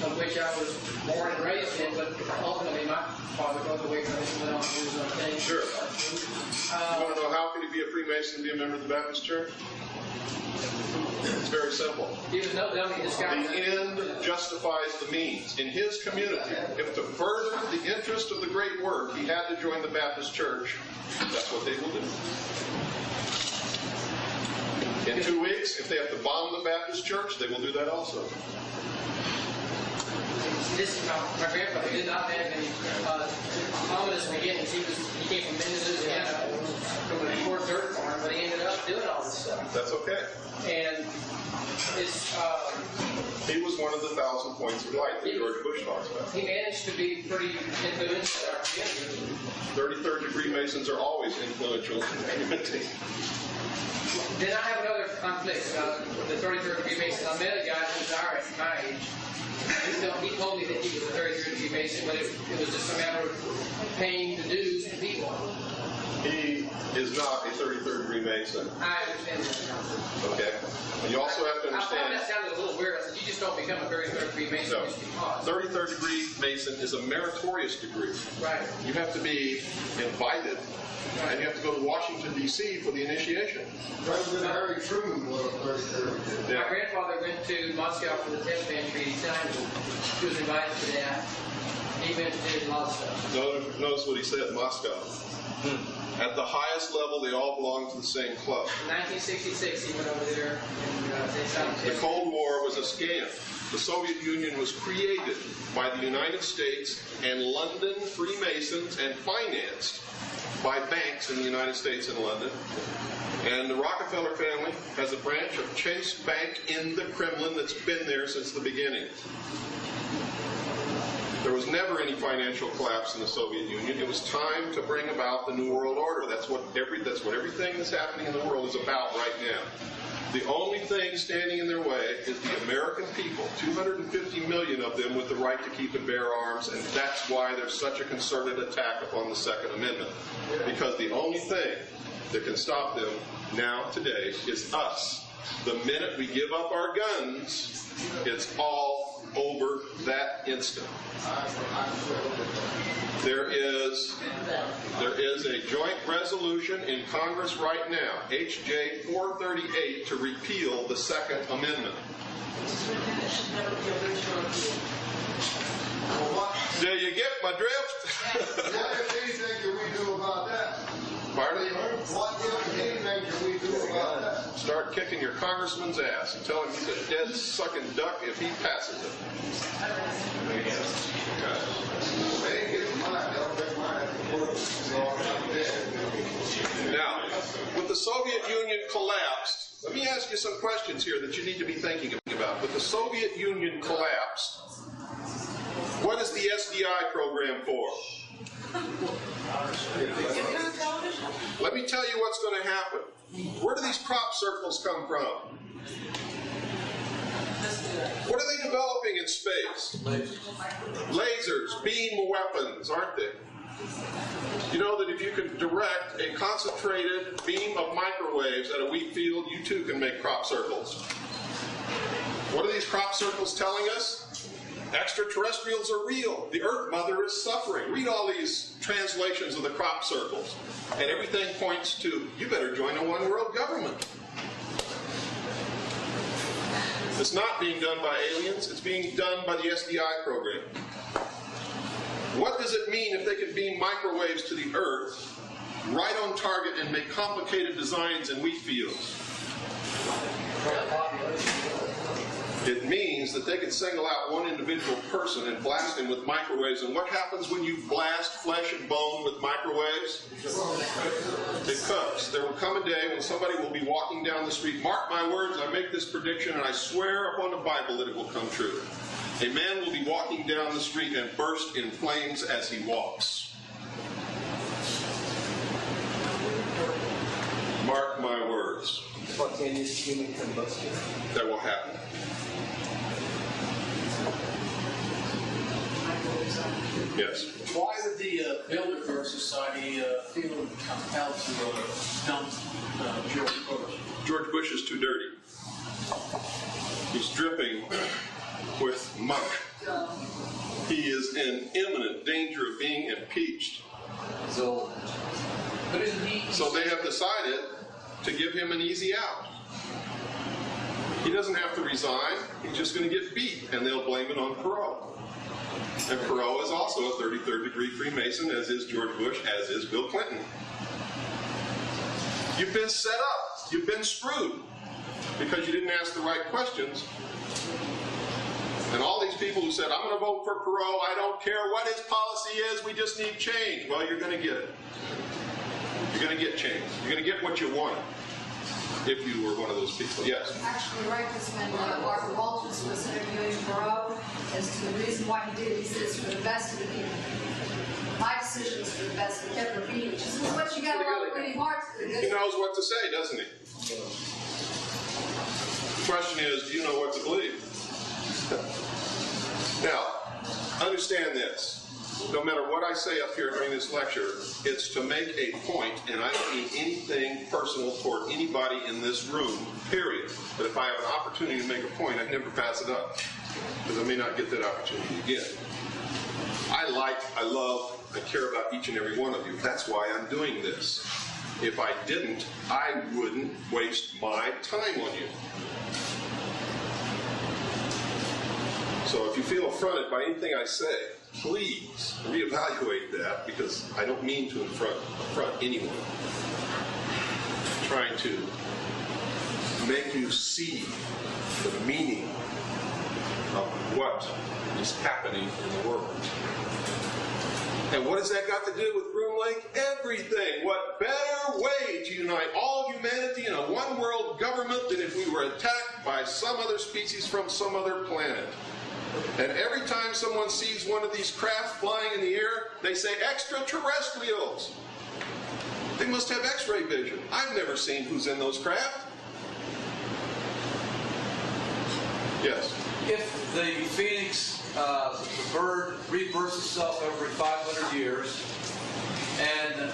of which I was born and raised in, but ultimately my father broke away from it and went on to do his own thing. Sure. You want to know how could he be a Freemason and be a member of the Baptist church? It's very simple. He was no dummy. This guy. The end justifies the means. In his community, if to further the interest of the great work, he had to join the Baptist church, that's what they will do. In 2 weeks, if they have to bomb the Baptist church, they will do that also. My grandfather did not have any ominous beginnings. He came from Louisiana, from a poor dirt farm, but he ended up doing all this stuff. That's okay. And he was one of the 1,000 points of light that George Bush talks about. He managed to be pretty influential in our community. 33rd degree Masons are always influential in the community. Then I have another conflict about the 33rd degree Mason. I met a guy who was my age. He told me that he was a 33rd degree Mason, but it was just a matter of paying the dues to people. He is not a 33rd degree Mason. I understand that. Okay. And you also have to I thought understand. that sounded a little weird. I said, you just don't become a 33rd degree Mason No. just because. 33rd degree Mason is a meritorious degree. Right. You have to be invited, and you have to go to Washington, D.C. for the initiation. President Harry Truman was a 33rd. My grandfather went to Moscow for the Test Ban Treaty signing. He was invited to that. He went and did a lot of stuff. Notice what he said, Moscow. At the highest level, they all belong to the same club. In 1966, he went over there and they signed The Cold War was a scam. The Soviet Union was created by the United States and London Freemasons and financed by banks in the United States and London. And the Rockefeller family has a branch of Chase Bank in the Kremlin that's been there since the beginning. There was never any financial collapse in the Soviet Union. It was time to bring about the New World Order. That's what everything that's happening in the world is about right now. The only thing standing in their way is the American people, 250 million of them with the right to keep and bear arms, and that's why there's such a concerted attack upon the Second Amendment. Because the only thing that can stop them now, today, is us. The minute we give up our guns, it's all over that instant. There is a joint resolution in Congress right now, H.J. 438, to repeal the Second Amendment. Do you get my drift? What if anything can we do about that? Pardon? What if anything can we do about that? Start kicking your congressman's ass and tell him he's a dead sucking duck if he passes it. They ain't getting mine. They'll get mine. Now, with the Soviet Union collapsed, let me ask you some questions here that you need to be thinking about. With the Soviet Union collapsed, what is the SDI program for? Let me tell you what's going to happen. Where do these crop circles come from? What are they developing in space? Lasers, beam weapons, aren't they? You know that if you can direct a concentrated beam of microwaves at a wheat field, you too can make crop circles. What are these crop circles telling us? Extraterrestrials are real. The Earth Mother is suffering. Read all these translations of the crop circles. And everything points to, you better join a one-world government. It's not being done by aliens. It's being done by the SDI program. What does it mean if they can beam microwaves to the Earth, right on target, and make complicated designs in wheat fields? It means that they can single out one individual person and blast him with microwaves. And what happens when you blast flesh and bone with microwaves? It comes. There will come a day when somebody will be walking down the street. Mark my words, I make this prediction, and I swear upon the Bible that it will come true. A man will be walking down the street and burst in flames as he walks. Mark my words. Spontaneous human combustion. That will happen. Yes. Why would the Bilderberg Society feel compelled to dump George Bush? George Bush is too dirty. He's dripping with muck. He is in imminent danger of being impeached. So, but isn't he? So they have decided to give him an easy out. He doesn't have to resign. He's just going to get beat, and they'll blame it on Perot. And Perot is also a 33rd degree Freemason, as is George Bush, as is Bill Clinton. You've been set up. You've been screwed because you didn't ask the right questions. And all these people who said, I'm going to vote for Perot, I don't care what his policy is, we just need change. Well, you're going to get it. You're going to get change. You're going to get what you want if you were one of those people. Yes? Actually, right, because when Barbara Walters was interviewing Perot as to the reason why he did it, he said it's for the best of the people. My decision is for the best of everybody, which is what you got a lot of reading hearts to do. He knows what to say, doesn't he? The question is, do you know what to believe? Now, understand this. No matter what I say up here during this lecture, it's to make a point, and I don't mean anything personal toward anybody in this room, period. But if I have an opportunity to make a point, I never pass it up, because I may not get that opportunity again. I love, I care about each and every one of you. That's why I'm doing this. If I didn't, I wouldn't waste my time on you. So if you feel affronted by anything I say, please reevaluate that, because I don't mean to affront anyone. I'm trying to make you see the meaning of what is happening in the world. And what has that got to do with Groom Lake? Everything. What better way to unite all humanity in a one-world government than if we were attacked by some other species from some other planet? And every time someone sees one of these craft flying in the air, they say, extraterrestrials. They must have X-ray vision. I've never seen who's in those craft. Yes? If the phoenix, the bird, rebirths itself every 500 years, and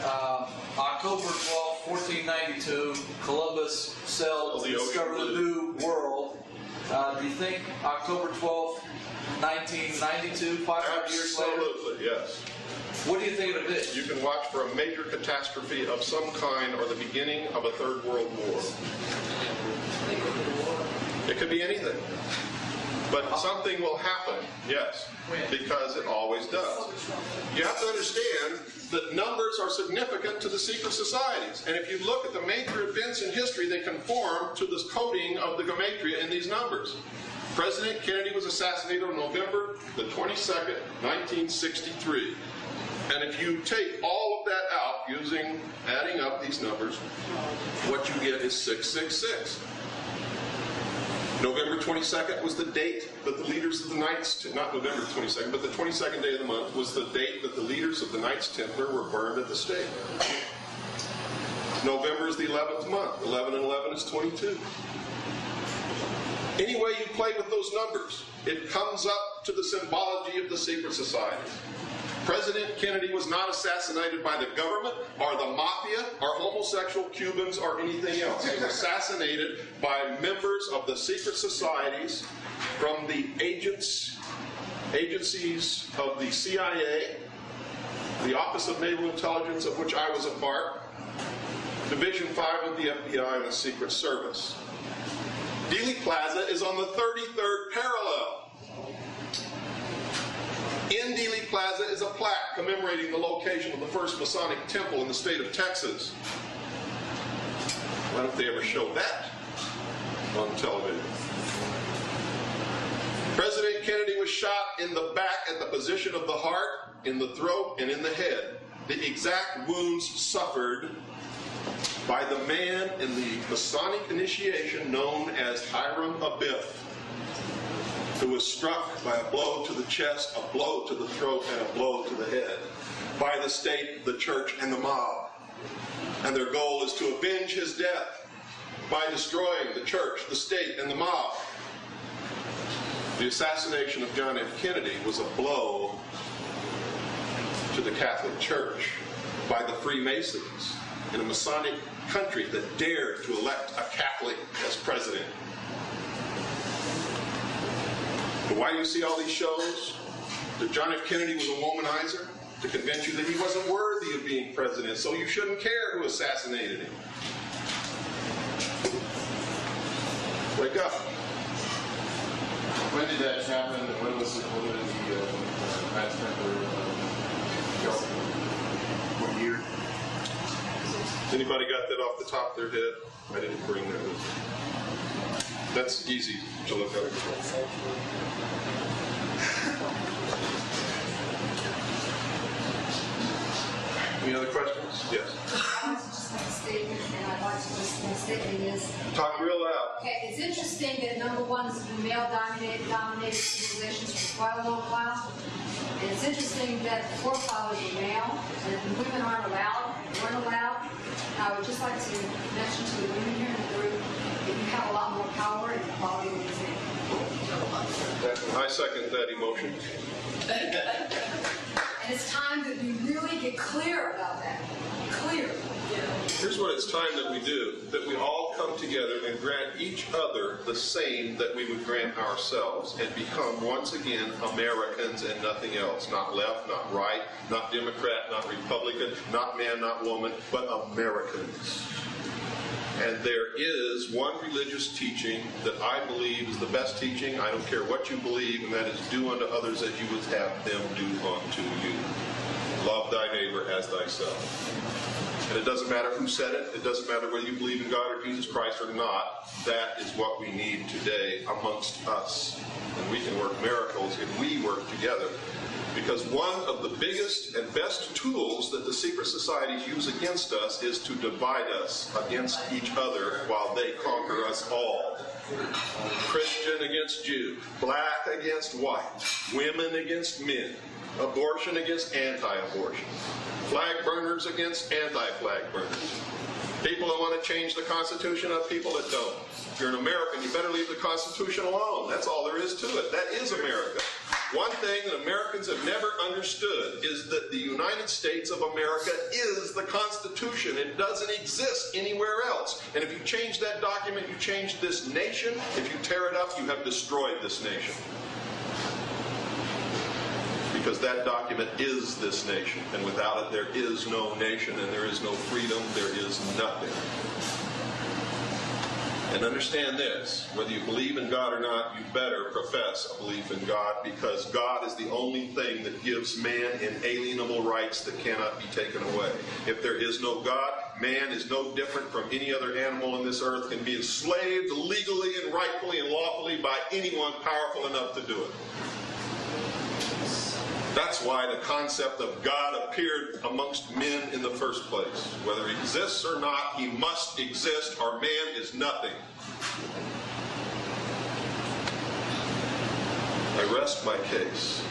October 12, 1492, Columbus sailed to discover the new world, do you think October 12th 1992, 500 years later? Absolutely, yes. What do you think it'll be? You can watch for a major catastrophe of some kind or the beginning of a third world war. It could be anything. But something will happen, yes, because it always does. You have to understand that numbers are significant to the secret societies. And if you look at the major events in history, they conform to this coding of the gematria in these numbers. President Kennedy was assassinated on November the 22nd, 1963. And if you take all of that out, adding up these numbers, what you get is 666. November 22nd was the date that the leaders of the Knights, not November 22nd, but the 22nd day of the month was the date that the leaders of the Knights Templar were burned at the stake. November is the 11th month. 11 and 11 is 22. Any way you play with those numbers, it comes up to the symbology of the secret society. President Kennedy was not assassinated by the government or the mafia or homosexual Cubans or anything else. He was assassinated by members of the secret societies from the agencies of the CIA, the Office of Naval Intelligence, of which I was a part, Division 5 of the FBI, and the Secret Service. Dealey Plaza is on the 33rd parallel. In Dealey Plaza is a plaque commemorating the location of the first Masonic temple in the state of Texas. Why don't they ever show that on television? President Kennedy was shot in the back at the position of the heart, in the throat, and in the head. The exact wounds suffered by the man in the Masonic initiation known as Hiram Abiff, who was struck by a blow to the chest, a blow to the throat, and a blow to the head by the state, the church, and the mob. And their goal is to avenge his death by destroying the church, the state, and the mob. The assassination of John F. Kennedy was a blow to the Catholic Church by the Freemasons in a Masonic country that dared to elect a Catholic as president. But why do you see all these shows? That John F. Kennedy was a womanizer to convince you that he wasn't worthy of being president, so you shouldn't care who assassinated him. Wake up. When did that happen? When was the Knights Templar killed? What year? Anybody got that off the top of their head? I didn't bring that with me. That's easy to look up. Any other questions? Yes. I was just make a statement, and I'd like to just make a statement is. Talk real loud. Okay, it's interesting that number one has been male-dominated civilizations for quite a little while. And it's interesting that the forefathers were male, and women weren't allowed. I would just like to mention to the women here in the group that you have a lot more power and equality with these men. I second that emotion. And it's time that we really get clear about that. Clear. Here's what it's time that we do, that we all come together and grant each other the same that we would grant ourselves and become once again Americans and nothing else. Not left, not right, not Democrat, not Republican, not man, not woman, but Americans. And there is one religious teaching that I believe is the best teaching. I don't care what you believe, and that is do unto others as you would have them do unto you. Love thy neighbor as thyself. And it doesn't matter who said it. It doesn't matter whether you believe in God or Jesus Christ or not. That is what we need today amongst us. And we can work miracles if we work together. Because one of the biggest and best tools that the secret societies use against us is to divide us against each other while they conquer us all. Christian against Jew, black against white, women against men, abortion against anti-abortion, flag burners against anti-flag burners. People that want to change the Constitution of people that don't. If you're an American, you better leave the Constitution alone. That's all there is to it. That is America. One thing that Americans have never understood is that the United States of America is the Constitution. It doesn't exist anywhere else. And if you change that document, you change this nation. If you tear it up, you have destroyed this nation. Because that document is this nation, and without it there is no nation, and there is no freedom, there is nothing. And understand this, whether you believe in God or not, you better profess a belief in God, because God is the only thing that gives man inalienable rights that cannot be taken away. If there is no God, man is no different from any other animal on this earth, can be enslaved legally and rightfully and lawfully by anyone powerful enough to do it. That's why the concept of God appeared amongst men in the first place. Whether he exists or not, he must exist, or man is nothing. I rest my case.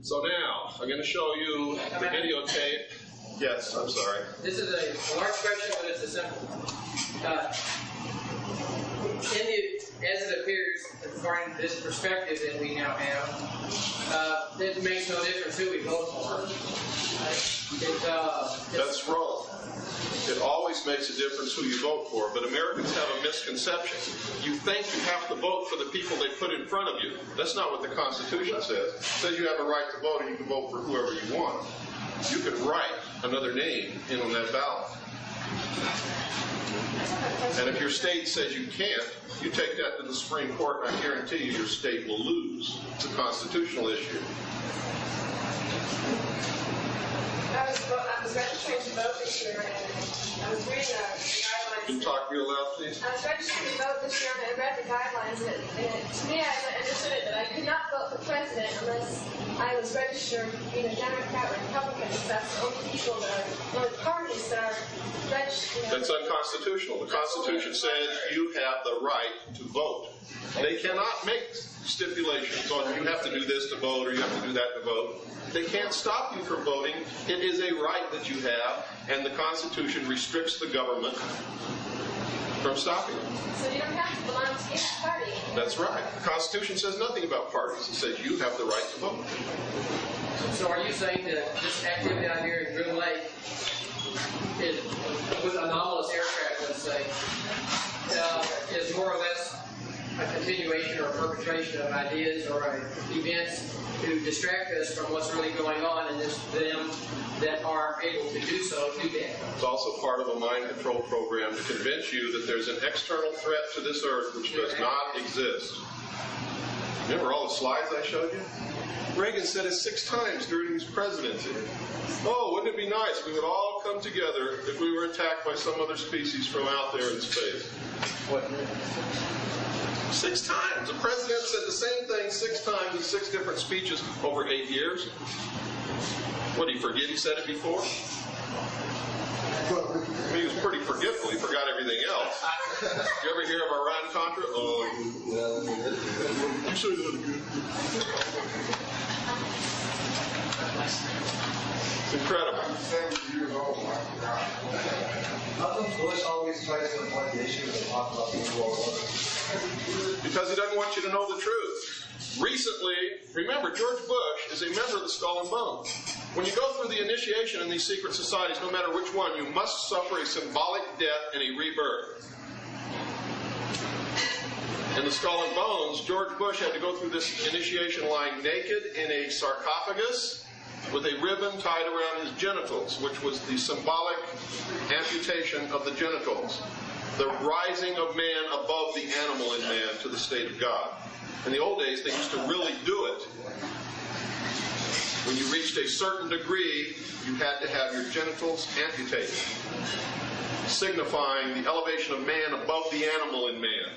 So now, I'm going to show you the videotape. Yes, I'm sorry. This is a large question, but it's a simple one. As it appears, according to this perspective that we now have, it makes no difference who we vote for. That's wrong. It always makes a difference who you vote for, but Americans have a misconception. You think you have to vote for the people they put in front of you. That's not what the Constitution says. It says you have a right to vote and you can vote for whoever you want. You can write another name in on that ballot. And if your state says you can't, you take that to the Supreme Court, and I guarantee you your state will lose. It's a constitutional issue. I was registering to vote this year, and I was reading the guidelines. Can you talk real loud, please? I was registering to vote this year, and I read the guidelines, and to me, I understood it that I could not vote for president unless I was registered either Democrat or Republican, because that's the only people that are, only parties that are registered. That's unconstitutional. The Constitution says you have the right to vote. They cannot make stipulations on you have to do this to vote or you have to do that to vote. They can't stop you from voting. It is a right that you have, and the Constitution restricts the government from stopping it. So you don't have to belong to any party. That's right. The Constitution says nothing about parties. It says you have the right to vote. So are you saying that this activity out here in Groom Lake is, with anomalous aircraft, let's say, is more or less a continuation or a perpetration of ideas or events to distract us from what's really going on, and it's them that are able to do so do that? It's also part of a mind control program to convince you that there's an external threat to this earth which does not exist. Remember all the slides I showed you? Reagan said it 6 times during his presidency. Oh, wouldn't it be nice if we would all come together if we were attacked by some other species from out there in space? What? 6 times. The president said the same thing 6 times in 6 different speeches over 8 years. What, did he forget he said it before? He was pretty forgetful. He forgot everything else. You ever hear of Iran-Contra? Oh, you said that again. It's incredible. I'm 70 years old. How come Bush always tries to avoid the issue and talk about the World War? Because he doesn't want you to know the truth. Recently, remember, George Bush is a member of the Skull and Bones. When you go through the initiation in these secret societies, no matter which one, you must suffer a symbolic death and a rebirth. In the Skull and Bones, George Bush had to go through this initiation lying naked in a sarcophagus with a ribbon tied around his genitals, which was the symbolic amputation of the genitals. The rising of man above the animal in man to the state of God. In the old days, they used to really do it. When you reached a certain degree, you had to have your genitals amputated, signifying the elevation of man above the animal in man.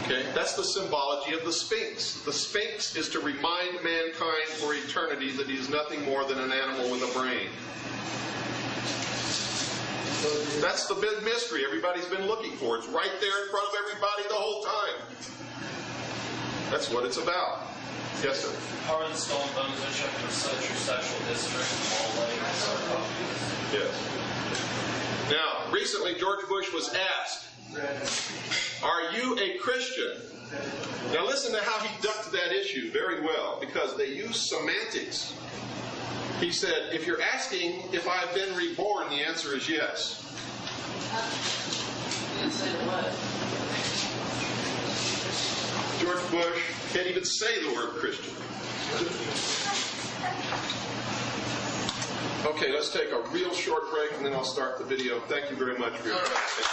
Okay, that's the symbology of the Sphinx. The Sphinx is to remind mankind for eternity that he is nothing more than an animal with a brain. That's the big mystery everybody's been looking for. It's right there in front of everybody the whole time. That's what it's about. Yes, sir? How are the Skull and Bones that show your sexual history and all that? Yes. Now, recently George Bush was asked, are you a Christian? Now listen to how he ducked that issue very well, because they use semantics. He said, if you're asking if I've been reborn, the answer is yes. George Bush can't even say the word Christian. Okay, let's take a real short break and then I'll start the video. Thank you very much for your attention.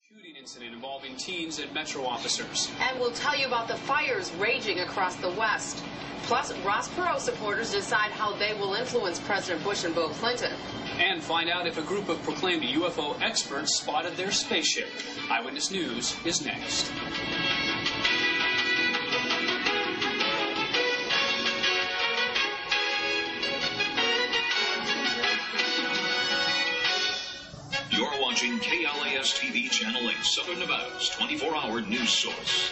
Shooting incident involving teens and Metro officers. And we'll tell you about the fires raging across the West. Plus, Ross Perot supporters decide how they will influence President Bush and Bill Clinton. And find out if a group of proclaimed UFO experts spotted their spaceship. Eyewitness News is next. You're watching KLAS TV Channel 8, Southern Nevada's 24-hour news source.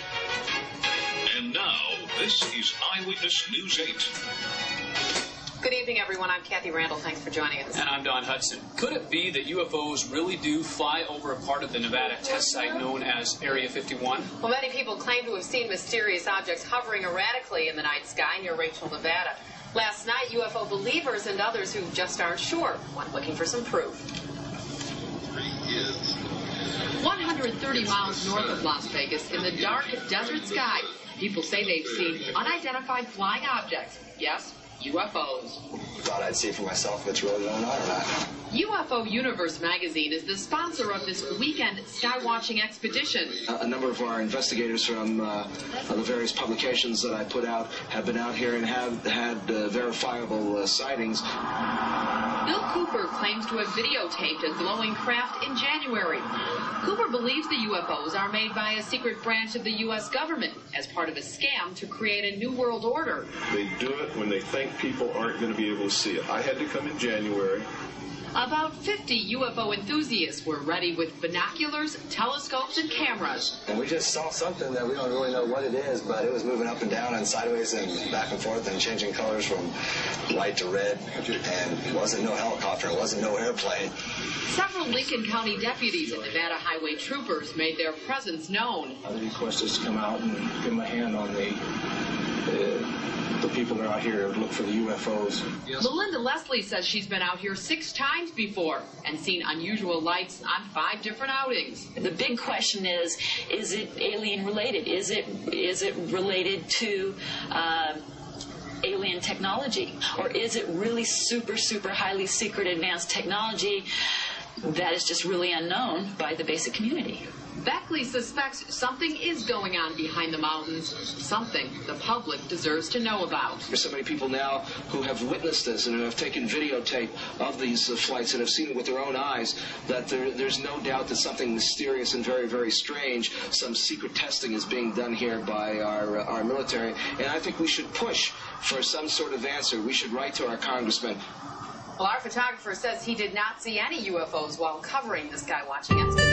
And now, this is Eyewitness News 8. Good evening, everyone. I'm Kathy Randall. Thanks for joining us. And I'm Don Hudson. Could it be that UFOs really do fly over a part of the Nevada test site known as Area 51? Well, many people claim to have seen mysterious objects hovering erratically in the night sky near Rachel, Nevada. Last night, UFO believers and others who just aren't sure went looking for some proof. 130 miles north of Las Vegas, in the dark desert sky, people say they've seen unidentified flying objects. Yes, UFOs. Thought I'd see for myself if it's really going on or not. UFO Universe magazine is the sponsor of this weekend skywatching expedition. A number of our investigators from the various publications that I put out have been out here and have had verifiable sightings. Bill Cooper claims to have videotaped a glowing craft in January. Cooper believes the UFOs are made by a secret branch of the U.S. government as part of a scam to create a new world order. They do it when they think people aren't going to be able to see it. I had to come in January. About 50 UFO enthusiasts were ready with binoculars, telescopes, and cameras. And we just saw something that we don't really know what it is, but it was moving up and down and sideways and back and forth and changing colors from white to red. And it wasn't no helicopter, it wasn't no airplane. Several Lincoln County deputies and Nevada highway troopers made their presence known. The request is to come out and give them a hand on the people that are out here to look for the UFOs. Yes. Melinda Leslie says she's been out here 6 times before and seen unusual lights on 5 different outings. The big question is it alien related? Is it related to alien technology? Or is it really super, super highly secret advanced technology that is just really unknown by the basic community? Beckley suspects something is going on behind the mountains, something the public deserves to know about. There's so many people now who have witnessed this and who have taken videotape of these flights and have seen it with their own eyes that there's no doubt that something mysterious and very, very strange, some secret testing is being done here by our military. And I think we should push for some sort of answer. We should write to our congressman. Well, our photographer says he did not see any UFOs while covering the skywatching expedition.